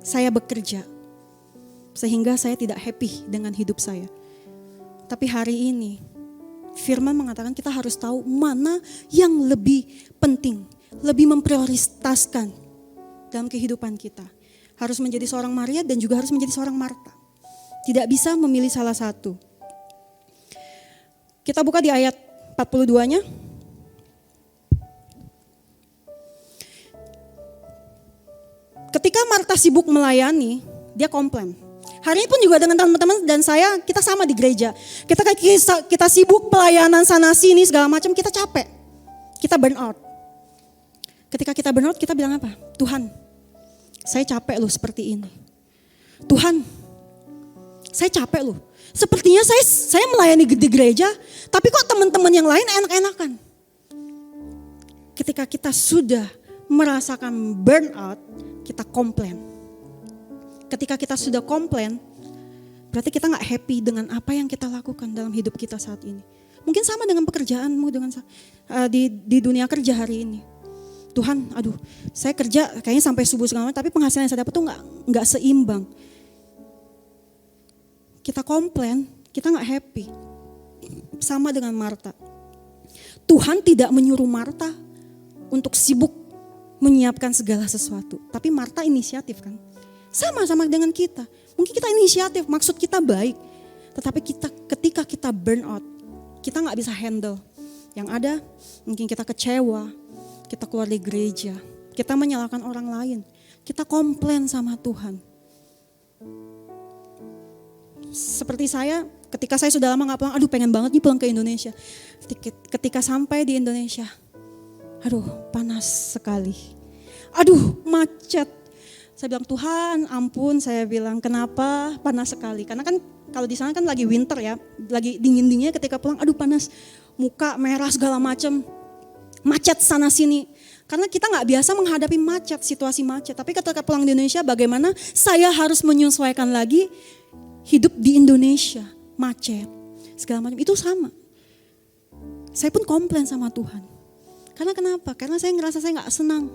saya bekerja. Sehingga saya tidak happy dengan hidup saya. Tapi hari ini firman mengatakan kita harus tahu mana yang lebih penting, lebih memprioritaskan dalam kehidupan kita. Harus menjadi seorang Maria dan juga harus menjadi seorang Marta. Tidak bisa memilih salah satu. Kita buka di ayat 42-nya. Ketika Marta sibuk melayani, dia komplain. Hari ini pun juga dengan teman-teman dan saya, kita sama di gereja. Kita sibuk pelayanan sana sini segala macam, kita capek. Kita burn out. Ketika kita burn out, kita bilang apa? Tuhan, saya capek loh seperti ini. Tuhan, saya capek loh. Sepertinya saya melayani di gereja, tapi kok teman-teman yang lain enak-enakan. Ketika kita sudah merasakan burnout, kita komplain. Ketika kita sudah komplain, berarti kita gak happy dengan apa yang kita lakukan dalam hidup kita saat ini. Mungkin sama dengan pekerjaanmu di dunia kerja hari ini. Tuhan, aduh, saya kerja kayaknya sampai subuh segala macam, tapi penghasilan yang saya dapat tuh gak seimbang. Kita komplain, kita gak happy. Sama dengan Marta. Tuhan tidak menyuruh Marta untuk sibuk menyiapkan segala sesuatu. Tapi Marta inisiatif kan. Sama-sama dengan kita. Mungkin kita inisiatif, maksud kita baik. Tetapi ketika kita burn out, kita gak bisa handle. Yang ada mungkin kita kecewa, kita keluar dari gereja, kita menyalahkan orang lain. Kita komplain sama Tuhan. Seperti saya, ketika saya sudah lama gak pulang, aduh pengen banget nih pulang ke Indonesia. Ketika sampai di Indonesia, aduh panas sekali. Aduh macet. Saya bilang Tuhan ampun, saya bilang kenapa panas sekali. Karena kan kalau di sana kan lagi winter ya, lagi dingin-dinginnya ketika pulang aduh panas. Muka merah segala macam. Macet sana sini. Karena kita gak biasa menghadapi macet, situasi macet. Tapi ketika pulang di Indonesia bagaimana saya harus menyesuaikan lagi hidup di Indonesia. Macet, segala macam itu sama. Saya pun komplain sama Tuhan. Karena kenapa? Karena saya ngerasa saya gak senang.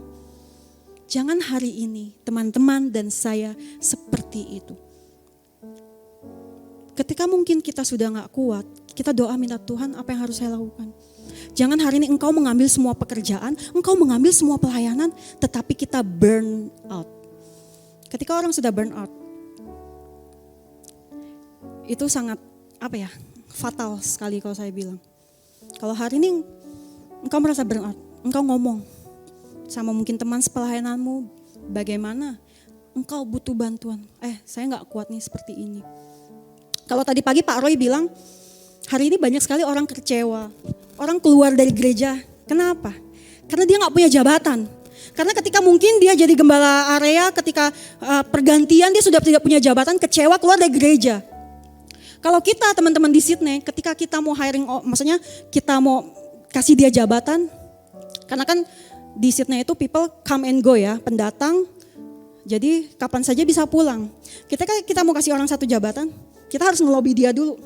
Jangan hari ini teman-teman dan saya seperti itu. Ketika mungkin kita sudah gak kuat, kita doa minta Tuhan apa yang harus saya lakukan. Jangan hari ini engkau mengambil semua pekerjaan, engkau mengambil semua pelayanan, tetapi kita burn out. Ketika orang sudah burn out, itu sangat fatal sekali kalau saya bilang. Kalau hari ini engkau merasa burn out, engkau ngomong sama mungkin teman sepelayananmu, bagaimana engkau butuh bantuan. Saya gak kuat nih seperti ini. Kalau tadi pagi Pak Roy bilang, hari ini banyak sekali orang kecewa. Orang keluar dari gereja, kenapa? Karena dia gak punya jabatan. Karena ketika mungkin dia jadi gembala area, ketika pergantian dia sudah tidak punya jabatan, kecewa keluar dari gereja. Kalau kita teman-teman di Sydney, ketika kita mau hiring, maksudnya kita mau kasih dia jabatan, karena kan di Sydney itu people come and go ya, pendatang, jadi kapan saja bisa pulang. Kita mau kasih orang satu jabatan, kita harus ngelobi dia dulu.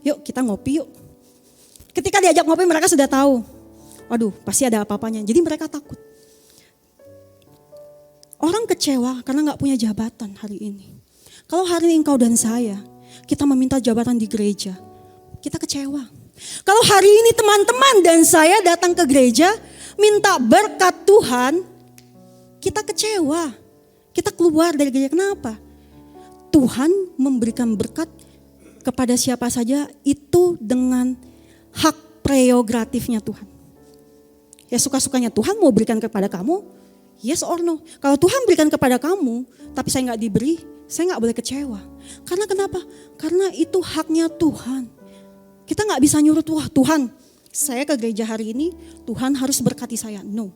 Yuk kita ngopi yuk. Ketika diajak ngopi mereka sudah tahu, waduh pasti ada apa-apanya, jadi mereka takut. Orang kecewa karena gak punya jabatan hari ini. Kalau hari ini engkau dan saya, kita meminta jabatan di gereja, kita kecewa. Kalau hari ini teman-teman dan saya datang ke gereja, minta berkat Tuhan, kita kecewa. Kita keluar dari gereja, kenapa? Tuhan memberikan berkat kepada siapa saja itu dengan hak prerogatifnya Tuhan. Ya suka-sukanya Tuhan mau berikan kepada kamu, yes or no. Kalau Tuhan berikan kepada kamu, tapi saya nggak diberi, saya nggak boleh kecewa. Karena kenapa? Karena itu haknya Tuhan. Kita nggak bisa nyuruh Tuhan, saya ke gereja hari ini, Tuhan harus berkati saya. No.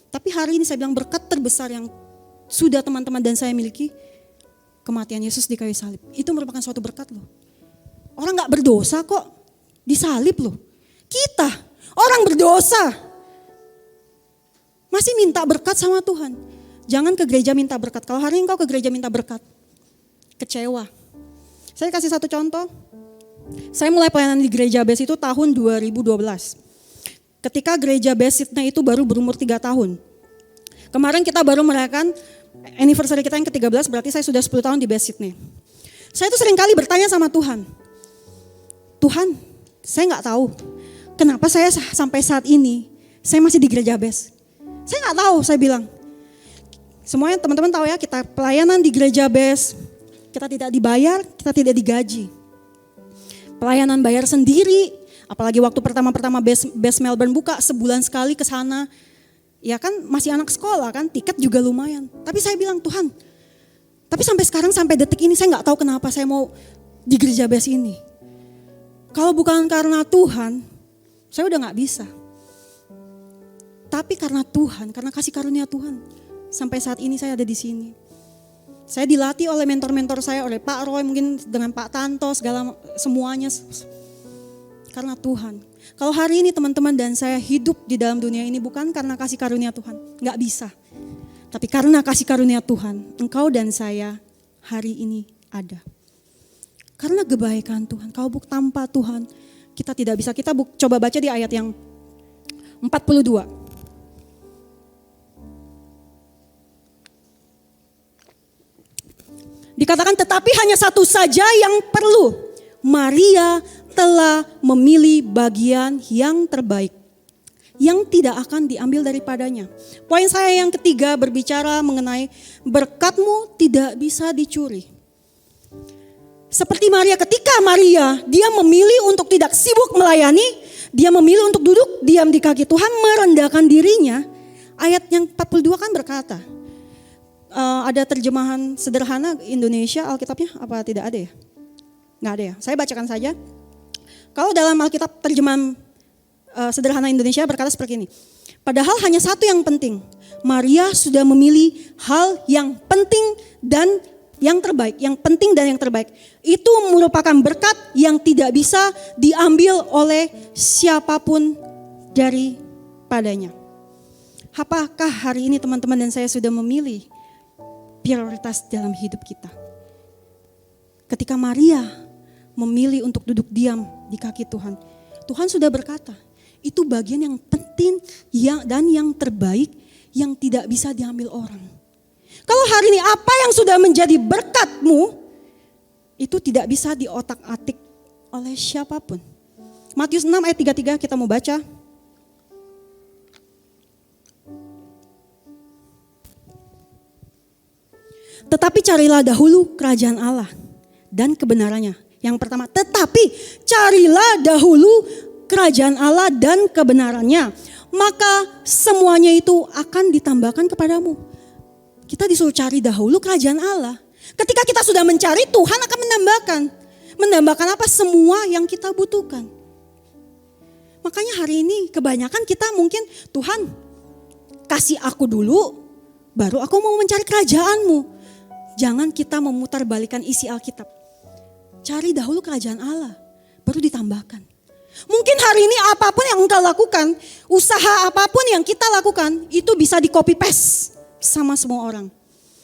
Tapi hari ini saya bilang berkat terbesar yang sudah teman-teman dan saya miliki, kematian Yesus di kayu salib. Itu merupakan suatu berkat loh. Orang gak berdosa kok disalib loh. Kita, orang berdosa, masih minta berkat sama Tuhan. Jangan ke gereja minta berkat. Kalau hari ini engkau ke gereja minta berkat, kecewa. Saya kasih satu contoh. Saya mulai pelayanan di gereja BES itu tahun 2012. Ketika gereja BES Sydney itu baru berumur 3 tahun. Kemarin kita baru merayakan anniversary kita yang ke-13, berarti saya sudah 10 tahun di BES Sydney. Saya itu sering kali bertanya sama Tuhan. Tuhan, saya gak tahu kenapa saya sampai saat ini, saya masih di gereja BES. Saya gak tahu, saya bilang. Semuanya teman-teman tahu ya, kita pelayanan di gereja BES, kita tidak dibayar, kita tidak digaji. Pelayanan bayar sendiri, apalagi waktu pertama-pertama BES Melbourne buka, sebulan sekali ke sana. Ya kan masih anak sekolah kan, tiket juga lumayan. Tapi saya bilang, Tuhan, tapi sampai sekarang, sampai detik ini saya gak tahu kenapa saya mau di gereja BES ini. Kalau bukan karena Tuhan, saya udah gak bisa. Tapi karena Tuhan, karena kasih karunia Tuhan, sampai saat ini saya ada di sini. Saya dilatih oleh mentor-mentor saya, oleh Pak Roy, mungkin dengan Pak Tanto, segala semuanya. Karena Tuhan. Kalau hari ini teman-teman dan saya hidup di dalam dunia ini bukan karena kasih karunia Tuhan. Gak bisa. Tapi karena kasih karunia Tuhan, engkau dan saya hari ini ada. Karena kebaikan Tuhan. Kalau tanpa Tuhan, kita tidak bisa. Kita coba baca di ayat yang 42. Dikatakan tetapi hanya satu saja yang perlu. Maria telah memilih bagian yang terbaik. Yang tidak akan diambil daripadanya. Poin saya yang ketiga berbicara mengenai berkatmu tidak bisa dicuri. Seperti Maria, ketika Maria dia memilih untuk tidak sibuk melayani. Dia memilih untuk duduk diam di kaki Tuhan, merendahkan dirinya. Ayat yang 42 kan berkata. Ada terjemahan sederhana Indonesia Alkitabnya apa tidak ada ya? Nggak ada ya, saya bacakan saja. Kalau dalam Alkitab terjemahan sederhana Indonesia berkata seperti ini. Padahal hanya satu yang penting, Maria sudah memilih hal yang penting dan yang terbaik. Yang penting dan yang terbaik, itu merupakan berkat yang tidak bisa diambil oleh siapapun daripadanya. Apakah hari ini teman-teman dan saya sudah memilih prioritas dalam hidup kita? Ketika Maria memilih untuk duduk diam di kaki Tuhan, Tuhan sudah berkata, itu bagian yang penting dan yang terbaik yang tidak bisa diambil orang. Kalau hari ini apa yang sudah menjadi berkatmu, itu tidak bisa diotak-atik oleh siapapun. Matius 6 ayat 33 kita mau baca. Tetapi carilah dahulu kerajaan Allah dan kebenarannya. Yang pertama, tetapi carilah dahulu kerajaan Allah dan kebenarannya. Maka semuanya itu akan ditambahkan kepadamu. Kita disuruh cari dahulu kerajaan Allah. Ketika kita sudah mencari, Tuhan akan menambahkan. Menambahkan apa? Semua yang kita butuhkan. Makanya hari ini kebanyakan kita mungkin, Tuhan kasih aku dulu, baru aku mau mencari kerajaanmu. Jangan kita memutarbalikan isi Alkitab. Cari dahulu kerajaan Allah, baru ditambahkan. Mungkin hari ini apapun yang engkau lakukan, usaha apapun yang kita lakukan, itu bisa di copy paste sama semua orang.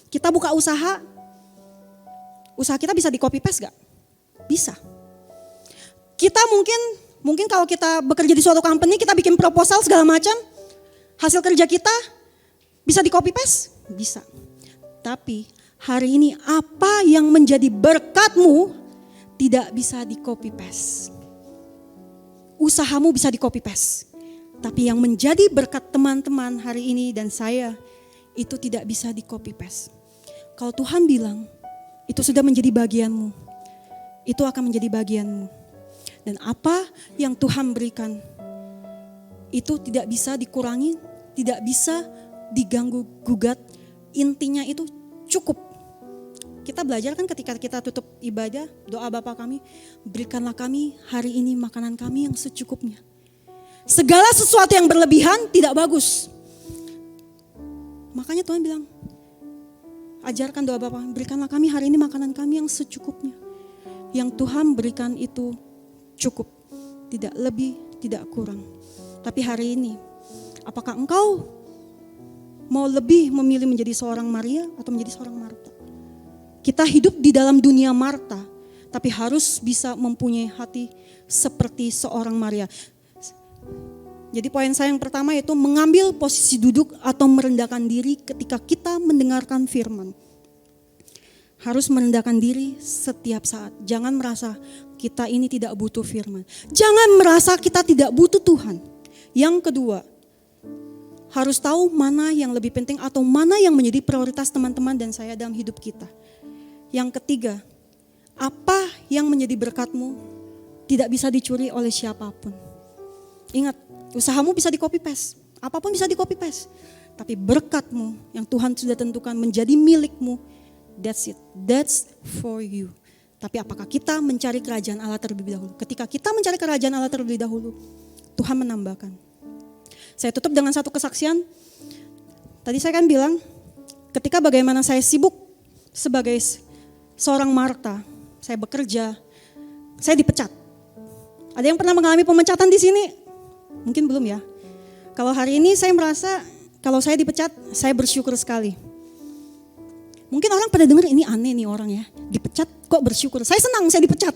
Kita buka usaha kita bisa di copy paste gak? Bisa. Kita mungkin kalau kita bekerja di suatu company, kita bikin proposal segala macam, hasil kerja kita bisa di copy paste? Bisa. Tapi hari ini apa yang menjadi berkatmu tidak bisa di copy paste. usahamu bisa di copy paste. Tapi yang menjadi berkat teman-teman hari ini dan saya, itu tidak bisa di copy paste. Kalau Tuhan bilang, itu sudah menjadi bagianmu. Itu akan menjadi bagianmu. Dan apa yang Tuhan berikan, itu tidak bisa dikurangi, tidak bisa diganggu gugat. Intinya itu cukup. Kita belajar kan ketika kita tutup ibadah, doa Bapa kami, berikanlah kami hari ini makanan kami yang secukupnya. Segala sesuatu yang berlebihan tidak bagus. Makanya Tuhan bilang, ajarkan doa Bapa, berikanlah kami hari ini makanan kami yang secukupnya. Yang Tuhan berikan itu cukup, tidak lebih, tidak kurang. Tapi hari ini, apakah engkau mau lebih memilih menjadi seorang Maria atau menjadi seorang Marta? Kita hidup di dalam dunia Marta, tapi harus bisa mempunyai hati seperti seorang Maria. Jadi poin saya yang pertama yaitu mengambil posisi duduk atau merendahkan diri ketika kita mendengarkan firman. Harus merendahkan diri setiap saat. Jangan merasa kita ini tidak butuh firman. Jangan merasa kita tidak butuh Tuhan. Yang kedua, harus tahu mana yang lebih penting atau mana yang menjadi prioritas teman-teman dan saya dalam hidup kita. Yang ketiga, apa yang menjadi berkatmu tidak bisa dicuri oleh siapapun. Ingat, usahamu bisa di copy paste, apapun bisa di copy paste. Tapi berkatmu yang Tuhan sudah tentukan menjadi milikmu, that's it, that's for you. Tapi apakah kita mencari kerajaan Allah terlebih dahulu? Ketika kita mencari kerajaan Allah terlebih dahulu, Tuhan menambahkan. Saya tutup dengan satu kesaksian. Tadi saya kan bilang, ketika bagaimana saya sibuk sebagai seorang Marta, saya bekerja, saya dipecat. Ada yang pernah mengalami pemecatan di sini? Mungkin belum ya. Kalau hari ini saya merasa kalau saya dipecat, saya bersyukur sekali. Mungkin orang pada dengar ini aneh nih orang ya. Dipecat kok bersyukur. Saya senang saya dipecat.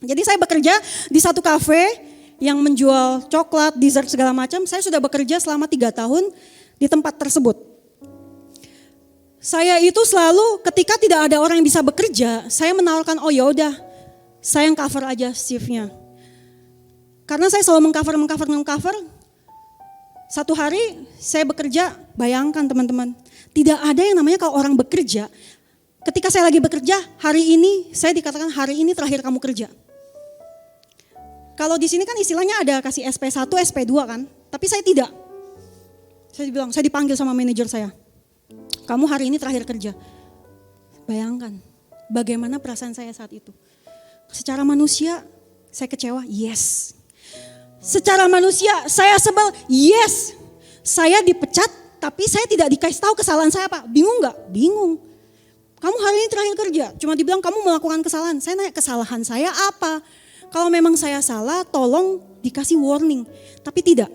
Jadi saya bekerja di satu kafe yang menjual coklat, dessert segala macam. Saya sudah bekerja selama 3 tahun di tempat tersebut. Saya itu selalu ketika tidak ada orang yang bisa bekerja, saya menawarkan oh yaudah saya yang cover aja shiftnya. Karena saya selalu mengcover. Satu hari saya bekerja, bayangkan teman-teman, tidak ada yang namanya kalau orang bekerja. Ketika saya lagi bekerja, hari ini saya dikatakan hari ini terakhir kamu kerja. Kalau di sini kan istilahnya ada kasih SP1, SP2 kan, tapi saya tidak. Saya bilang, saya dipanggil sama manajer saya. Kamu hari ini terakhir kerja. Bayangkan bagaimana perasaan saya saat itu. Secara manusia saya kecewa, yes. Secara manusia saya sebel, yes. Saya dipecat tapi saya tidak dikasih tahu kesalahan saya Pak. Bingung gak? Bingung. Kamu hari ini terakhir kerja, cuma dibilang kamu melakukan kesalahan. Saya nanya kesalahan saya apa? Kalau memang saya salah tolong dikasih warning. Tapi tidak.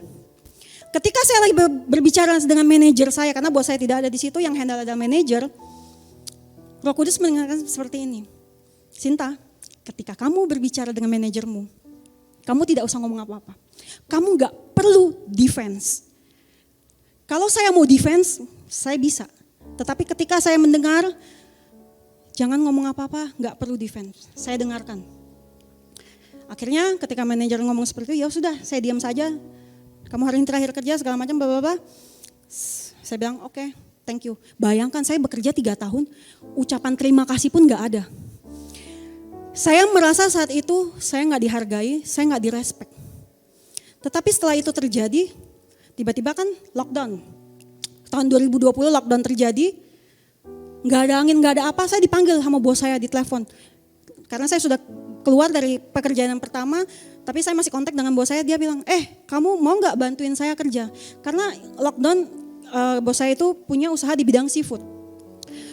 Ketika saya lagi berbicara dengan manajer saya, karena bos saya tidak ada di situ, yang handle adalah manajer. Roh Kudus mengingatkan seperti ini. Sinta, ketika kamu berbicara dengan manajermu, kamu tidak usah ngomong apa-apa. Kamu gak perlu defense. Kalau saya mau defense, saya bisa. Tetapi ketika saya mendengar, jangan ngomong apa-apa, gak perlu defense. Saya dengarkan. Akhirnya ketika manajer ngomong seperti itu, ya sudah saya diam saja. Kamu hari ini terakhir kerja segala macam, bla. Saya bilang oke, thank you. Bayangkan saya bekerja 3 tahun, ucapan terima kasih pun gak ada. Saya merasa saat itu saya gak dihargai, saya gak direspek. Tetapi setelah itu terjadi, tiba-tiba kan lockdown. Tahun 2020 lockdown terjadi, gak ada angin, gak ada apa, saya dipanggil sama bos saya di telepon. Karena saya sudah keluar dari pekerjaan yang pertama, tapi saya masih kontak dengan bos saya, dia bilang, kamu mau gak bantuin saya kerja? Karena lockdown bos saya itu punya usaha di bidang seafood.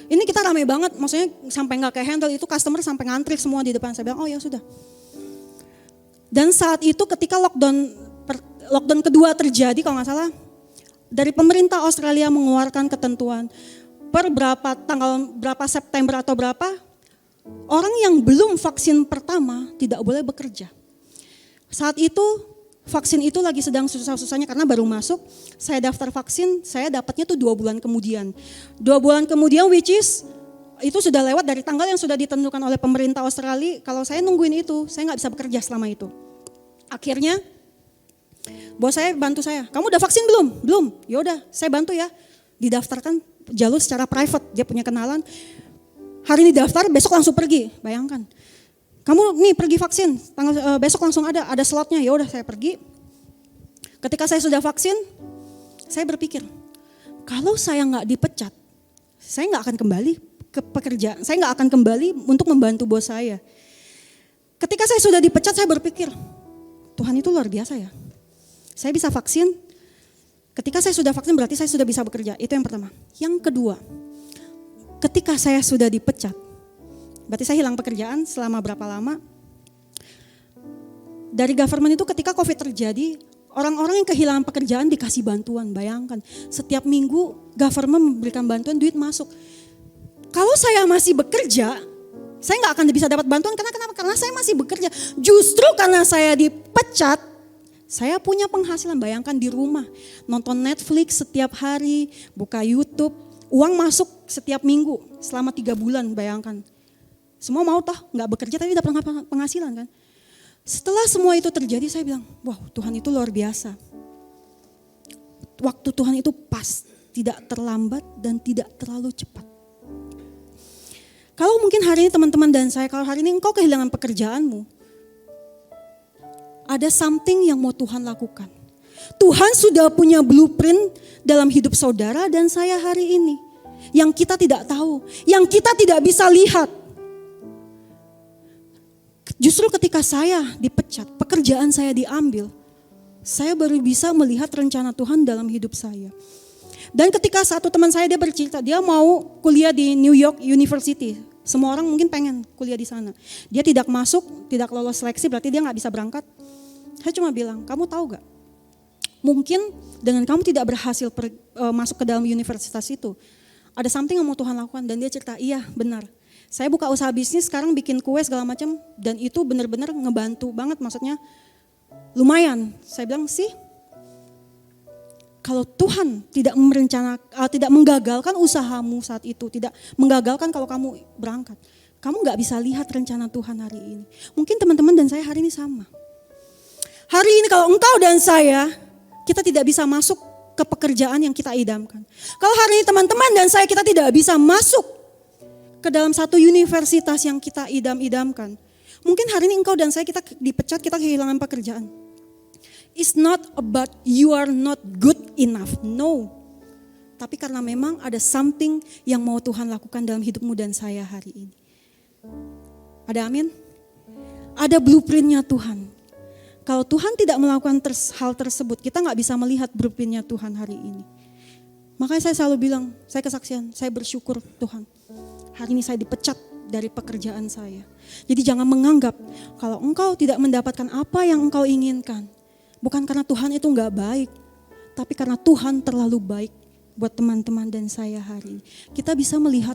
Ini kita ramai banget, maksudnya sampai gak kayak handle, itu customer sampai ngantri semua di depan. Saya bilang, oh ya sudah. Dan saat itu ketika lockdown kedua terjadi kalau gak salah, dari pemerintah Australia mengeluarkan ketentuan, per tanggal berapa September atau berapa, orang yang belum vaksin pertama tidak boleh bekerja. Saat itu vaksin itu lagi sedang susah-susahnya karena baru masuk. Saya daftar vaksin, saya dapatnya tuh 2 bulan kemudian. 2 bulan kemudian which is itu sudah lewat dari tanggal yang sudah ditentukan oleh pemerintah Australia. Kalau saya nungguin itu, saya gak bisa bekerja selama itu. Akhirnya bos saya bantu saya. Kamu udah vaksin belum? Belum. Yaudah, saya bantu ya. Didaftarkan jalur secara private. Dia punya kenalan. Hari ini daftar, besok langsung pergi. Bayangkan. Kamu nih pergi vaksin, besok langsung ada slotnya. Yaudah, saya pergi. Ketika saya sudah vaksin, saya berpikir, kalau saya nggak dipecat, saya nggak akan kembali ke pekerjaan. Saya nggak akan kembali untuk membantu bos saya. Ketika saya sudah dipecat, saya berpikir, Tuhan itu luar biasa ya. Saya bisa vaksin, ketika saya sudah vaksin berarti saya sudah bisa bekerja. Itu yang pertama. Yang kedua, ketika saya sudah dipecat, berarti saya hilang pekerjaan selama berapa lama. Dari government itu ketika COVID terjadi, orang-orang yang kehilangan pekerjaan dikasih bantuan. Bayangkan, setiap minggu government memberikan bantuan, duit masuk. Kalau saya masih bekerja, saya nggak akan bisa dapat bantuan. Kenapa? Karena saya masih bekerja. Justru karena saya dipecat, saya punya penghasilan. Bayangkan di rumah, nonton Netflix setiap hari, buka YouTube, uang masuk setiap minggu selama 3 bulan. Bayangkan, semua mau toh nggak bekerja tapi dapat penghasilan kan. Setelah semua itu terjadi, saya bilang, wow, Tuhan itu luar biasa. Waktu Tuhan itu pas, tidak terlambat dan tidak terlalu cepat. Kalau mungkin hari ini teman-teman dan saya, kalau hari ini engkau kehilangan pekerjaanmu, ada something yang mau Tuhan lakukan. Tuhan sudah punya blueprint dalam hidup saudara dan saya hari ini. Yang kita tidak tahu, yang kita tidak bisa lihat. Justru ketika saya dipecat, pekerjaan saya diambil, saya baru bisa melihat rencana Tuhan dalam hidup saya. Dan ketika satu teman saya dia bercerita, dia mau kuliah di New York University. Semua orang mungkin pengen kuliah di sana. Dia tidak masuk, tidak lolos seleksi, berarti dia gak bisa berangkat. Saya cuma bilang, kamu tahu gak? Mungkin dengan kamu tidak berhasil masuk ke dalam universitas itu, ada something yang mau Tuhan lakukan. Dan dia cerita, iya benar. Saya buka usaha bisnis, sekarang bikin kue segala macam, dan itu benar-benar ngebantu banget, maksudnya lumayan. Saya bilang sih, kalau Tuhan tidak tidak menggagalkan usahamu saat itu, tidak menggagalkan kalau kamu berangkat, kamu nggak bisa lihat rencana Tuhan hari ini. Mungkin teman-teman dan saya hari ini sama. Hari ini kalau engkau dan saya, kita tidak bisa masuk ke pekerjaan yang kita idamkan. Kalau hari ini teman-teman dan saya kita tidak bisa masuk ke dalam satu universitas yang kita idam-idamkan. Mungkin hari ini engkau dan saya kita dipecat, kita kehilangan pekerjaan. It's not about you are not good enough, no. Tapi karena memang ada something yang mau Tuhan lakukan dalam hidupmu dan saya hari ini. Ada amin? Ada blueprintnya Tuhan. Kalau Tuhan tidak melakukan hal tersebut, kita gak bisa melihat blueprintnya Tuhan hari ini. Makanya saya selalu bilang, saya kesaksian, saya bersyukur Tuhan. Hari ini saya dipecat dari pekerjaan saya. Jadi jangan menganggap kalau engkau tidak mendapatkan apa yang engkau inginkan. Bukan karena Tuhan itu gak baik. Tapi karena Tuhan terlalu baik buat teman-teman dan saya hari ini. Kita bisa melihat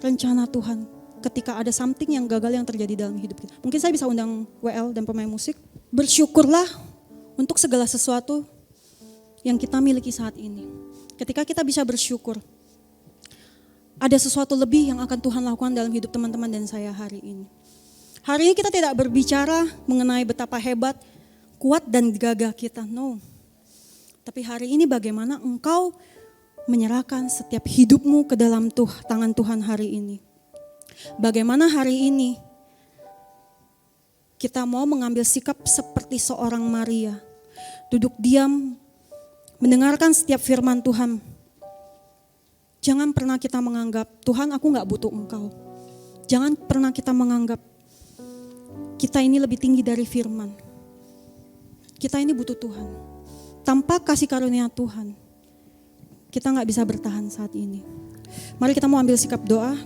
rencana Tuhan ketika ada something yang gagal yang terjadi dalam hidup kita. Mungkin saya bisa undang WL dan pemain musik. Bersyukurlah untuk segala sesuatu yang kita miliki saat ini. Ketika kita bisa bersyukur, ada sesuatu lebih yang akan Tuhan lakukan dalam hidup teman-teman dan saya hari ini. Hari ini kita tidak berbicara mengenai betapa hebat, kuat dan gagah kita, no. Tapi hari ini bagaimana engkau menyerahkan setiap hidupmu ke dalam tangan Tuhan hari ini. Bagaimana hari ini kita mau mengambil sikap seperti seorang Maria. Duduk diam, mendengarkan setiap firman Tuhan. Jangan pernah kita menganggap, Tuhan aku gak butuh engkau. Jangan pernah kita menganggap kita ini lebih tinggi dari firman. Kita ini butuh Tuhan. Tanpa kasih karunia Tuhan, kita gak bisa bertahan saat ini. Mari kita mau ambil sikap doa.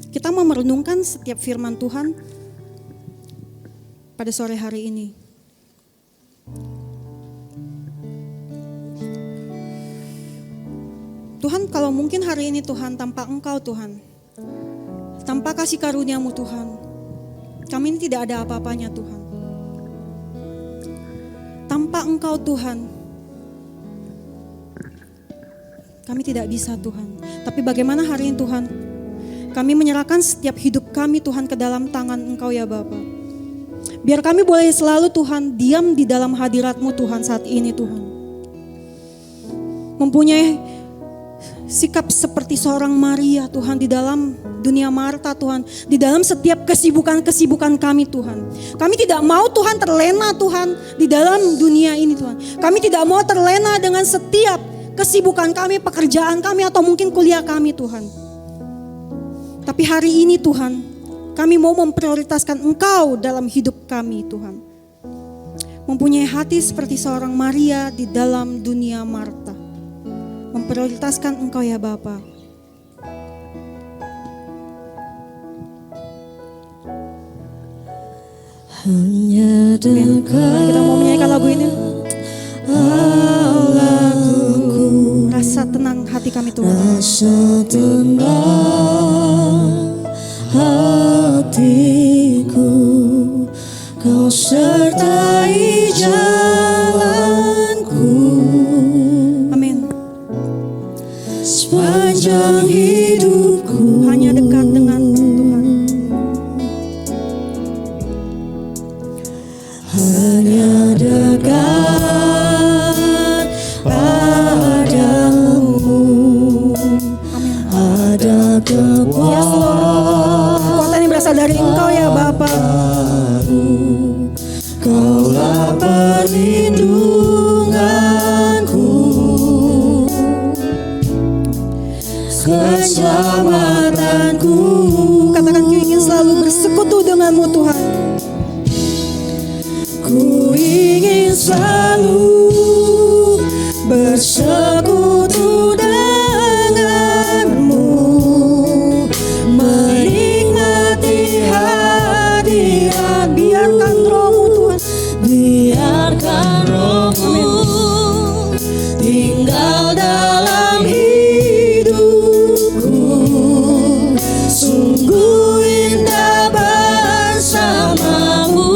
Kita mau merenungkan setiap firman Tuhan pada sore hari ini. Tuhan, kalau mungkin hari ini Tuhan, tanpa Engkau Tuhan, tanpa kasih karunia-Mu Tuhan, kami ini tidak ada apa-apanya Tuhan. Tanpa Engkau Tuhan, kami tidak bisa Tuhan. Tapi bagaimana hari ini Tuhan, kami menyerahkan setiap hidup kami Tuhan ke dalam tangan Engkau ya Bapa. Biar kami boleh selalu Tuhan diam di dalam hadirat-Mu Tuhan saat ini Tuhan. Mempunyai sikap seperti seorang Maria Tuhan di dalam dunia Marta Tuhan. Di dalam setiap kesibukan-kesibukan kami Tuhan. Kami tidak mau Tuhan terlena Tuhan di dalam dunia ini Tuhan. Kami tidak mau terlena dengan setiap kesibukan kami, pekerjaan kami atau mungkin kuliah kami Tuhan. Tapi hari ini Tuhan, kami mau memprioritaskan Engkau dalam hidup kami Tuhan. Mempunyai hati seperti seorang Maria di dalam dunia Marta. Memprioritaskan Engkau ya Bapa. Hanya dekat Kita mau menyanyikan lagu ini. Allahku, Rasa tenang hati kami Tuhan. rasa tenang hatiku, Kau sertai jalanku. Amin. Sepanjang hidupku Hanya dekat dengan Tuhan. hanya dekat padamu. Amin. Ada Kekuatan yang berasal dari Engkau ya Bapa. Kaulah perlindunganku, keselamatanku. Katakan ku ingin selalu bersekutu denganmu Tuhan. Ku ingin selalu bersekutu denganmu, menikmati hadirat. Biarkan Roh-Mu Tuhan. Biarkan Roh-Mu tinggal dalam hidupku. Sungguh indah bersamamu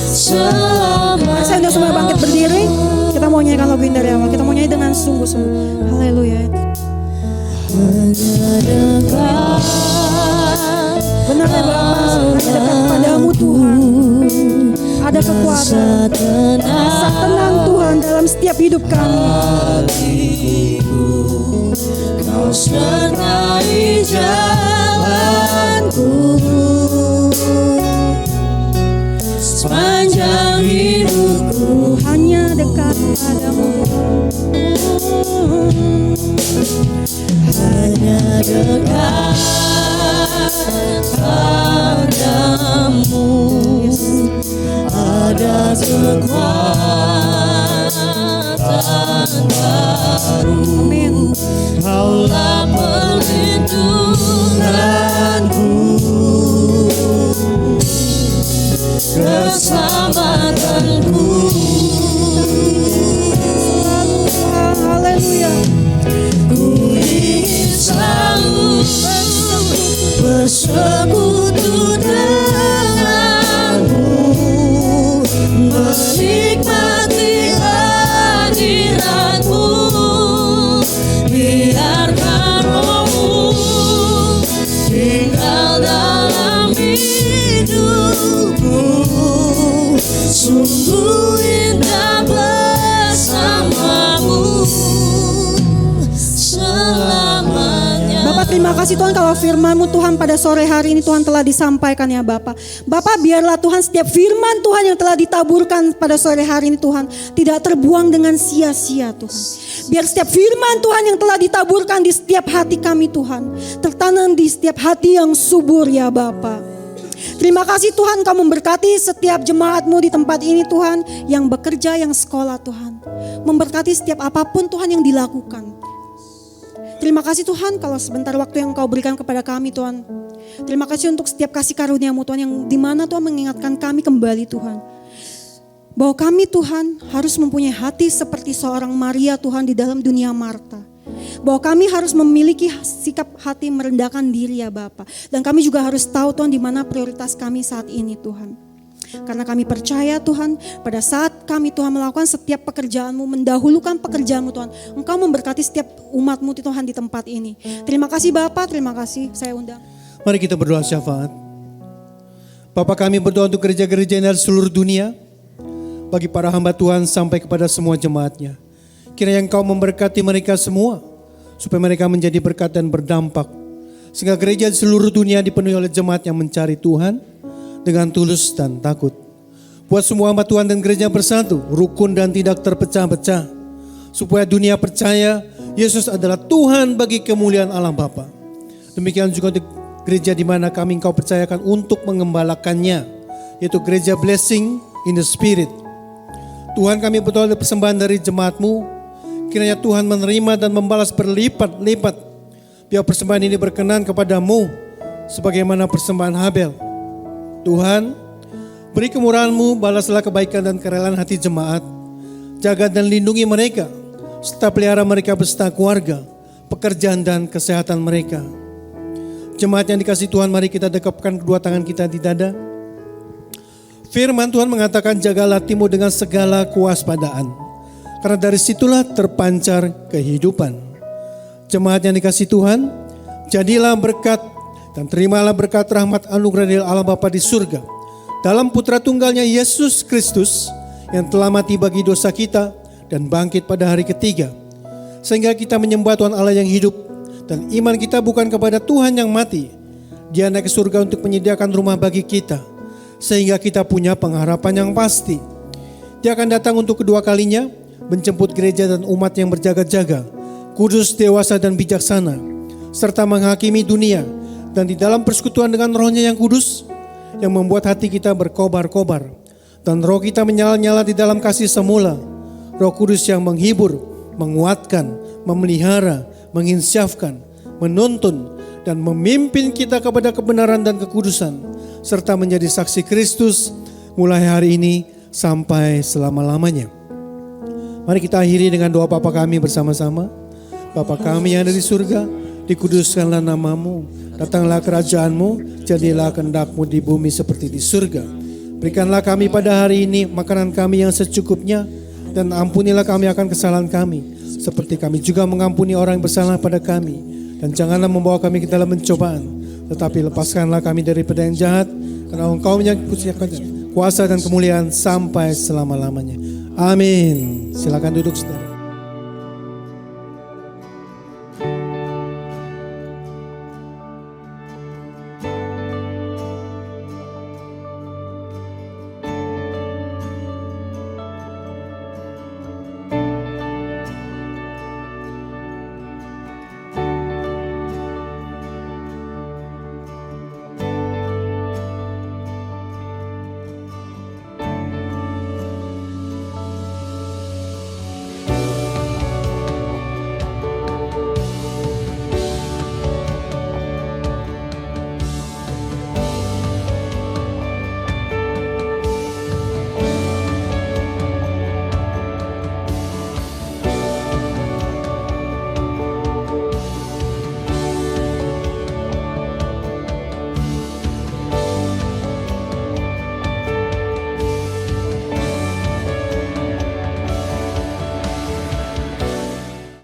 selama. Saya udah semua bangkit berdiri. Kita mau nyanyikan lagu ini dari awal. Kita mau nyanyi dengan sungguh-sungguh. Haleluya. Hanya dekat Benar ya Bapa. Hanya dekat padamu Tuhan. Ada kekuatan. Rasa tenang Tuhan dalam setiap hidup kami. Kau sertai jalanku sepanjang hidupku. Hanya dekat padamu. Hanya dekat padamu. Ada kekuatan baru. Amin. Kaulah perlindunganku, keselamatanku. Selalu Tuhan. Haleluya. Ku ingin selalu bersekutu denganmu, menikmati hadiratmu. Biarkan Roh-Mu tinggal dalam hidupku. Sungguh indah bersamamu selamanya. Bapak terima kasih Tuhan kalau firman-Mu Tuhan pada sore hari ini Tuhan telah disampaikan ya Bapak. Bapak biarlah Tuhan setiap firman Tuhan yang telah ditaburkan pada sore hari ini Tuhan tidak terbuang dengan sia-sia Tuhan. Biar setiap firman Tuhan yang telah ditaburkan di setiap hati kami Tuhan tertanam di setiap hati yang subur ya Bapak. Terima kasih Tuhan Kau memberkati setiap jemaat-Mu di tempat ini Tuhan. Yang bekerja, yang sekolah Tuhan. Memberkati setiap apapun Tuhan yang dilakukan. Terima kasih Tuhan kalau sebentar waktu yang Kau berikan kepada kami Tuhan. Terima kasih untuk setiap kasih karunia-Mu Tuhan yang dimana Tuhan mengingatkan kami kembali Tuhan. Bahwa kami Tuhan harus mempunyai hati seperti seorang Maria Tuhan di dalam dunia Marta. Bahwa kami harus memiliki sikap hati merendahkan diri ya Bapa. Dan kami juga harus tahu Tuhan di mana prioritas kami saat ini Tuhan. Karena kami percaya Tuhan pada saat kami Tuhan melakukan setiap pekerjaan-Mu, mendahulukan pekerjaan-Mu Tuhan. Engkau memberkati setiap umat-Mu Tuhan di tempat ini. Terima kasih Bapa, terima kasih. Saya undang. Mari kita berdoa syafaat. Bapa, kami berdoa untuk gereja-gereja yang ada di seluruh dunia, bagi para hamba Tuhan sampai kepada semua jemaatnya. Kiranya Engkau memberkati mereka semua, supaya mereka menjadi berkat dan berdampak, sehingga gereja di seluruh dunia dipenuhi oleh jemaat yang mencari Tuhan dengan tulus dan takut. Buat semua hamba Tuhan dan gereja bersatu, rukun dan tidak terpecah-pecah, supaya dunia percaya Yesus adalah Tuhan bagi kemuliaan Allah Bapa. Demikian juga untuk gereja di mana kami Engkau percayakan untuk mengembalakannya, yaitu gereja Blessing in the Spirit. Tuhan, kami berdoa untuk persembahan dari jemaat-Mu, kiranya Tuhan menerima dan membalas berlipat-lipat. Biar persembahan ini berkenan kepadamu sebagaimana persembahan Habel. Tuhan, beri kemurahan-Mu, balaslah kebaikan dan kerelaan hati jemaat. Jaga dan lindungi mereka, serta pelihara mereka beserta keluarga, pekerjaan dan kesehatan mereka. Jemaat yang dikasihi Tuhan, mari kita dekapkan kedua tangan kita di dada. Firman Tuhan mengatakan, jagalah hatimu dengan segala kewaspadaan, karena dari situlah terpancar kehidupan. Jemaat yang dikasihi Tuhan, jadilah berkat dan terimalah berkat rahmat anugerah dari Allah Bapa di surga, dalam Putra Tunggalnya Yesus Kristus, yang telah mati bagi dosa kita dan bangkit pada hari ketiga, sehingga kita menyembah Tuhan Allah yang hidup, dan iman kita bukan kepada Tuhan yang mati. Dia naik ke surga untuk menyediakan rumah bagi kita, sehingga kita punya pengharapan yang pasti. Dia akan datang untuk kedua kalinya, menjemput gereja dan umat yang berjaga-jaga, kudus, dewasa dan bijaksana, serta menghakimi dunia, dan di dalam persekutuan dengan Roh-Nya yang kudus, yang membuat hati kita berkobar-kobar, dan roh kita menyala-nyala di dalam kasih semula. Roh Kudus yang menghibur, menguatkan, memelihara, menginsyafkan, menuntun, dan memimpin kita kepada kebenaran dan kekudusan, serta menjadi saksi Kristus mulai hari ini sampai selama-lamanya. Mari kita akhiri dengan doa Bapa kami bersama-sama. Bapa kami yang ada di surga, dikuduskanlah nama-Mu, datanglah kerajaan-Mu, jadilah kehendak-Mu di bumi seperti di surga. Berikanlah kami pada hari ini makanan kami yang secukupnya, dan ampunilah kami akan kesalahan kami, seperti kami juga mengampuni orang yang bersalah pada kami. Dan janganlah membawa kami ke dalam pencobaan, tetapi lepaskanlah kami daripada yang jahat, karena Engkau yang punya kuasa dan kemuliaan sampai selama-lamanya. Amin. Silakan duduk saudara.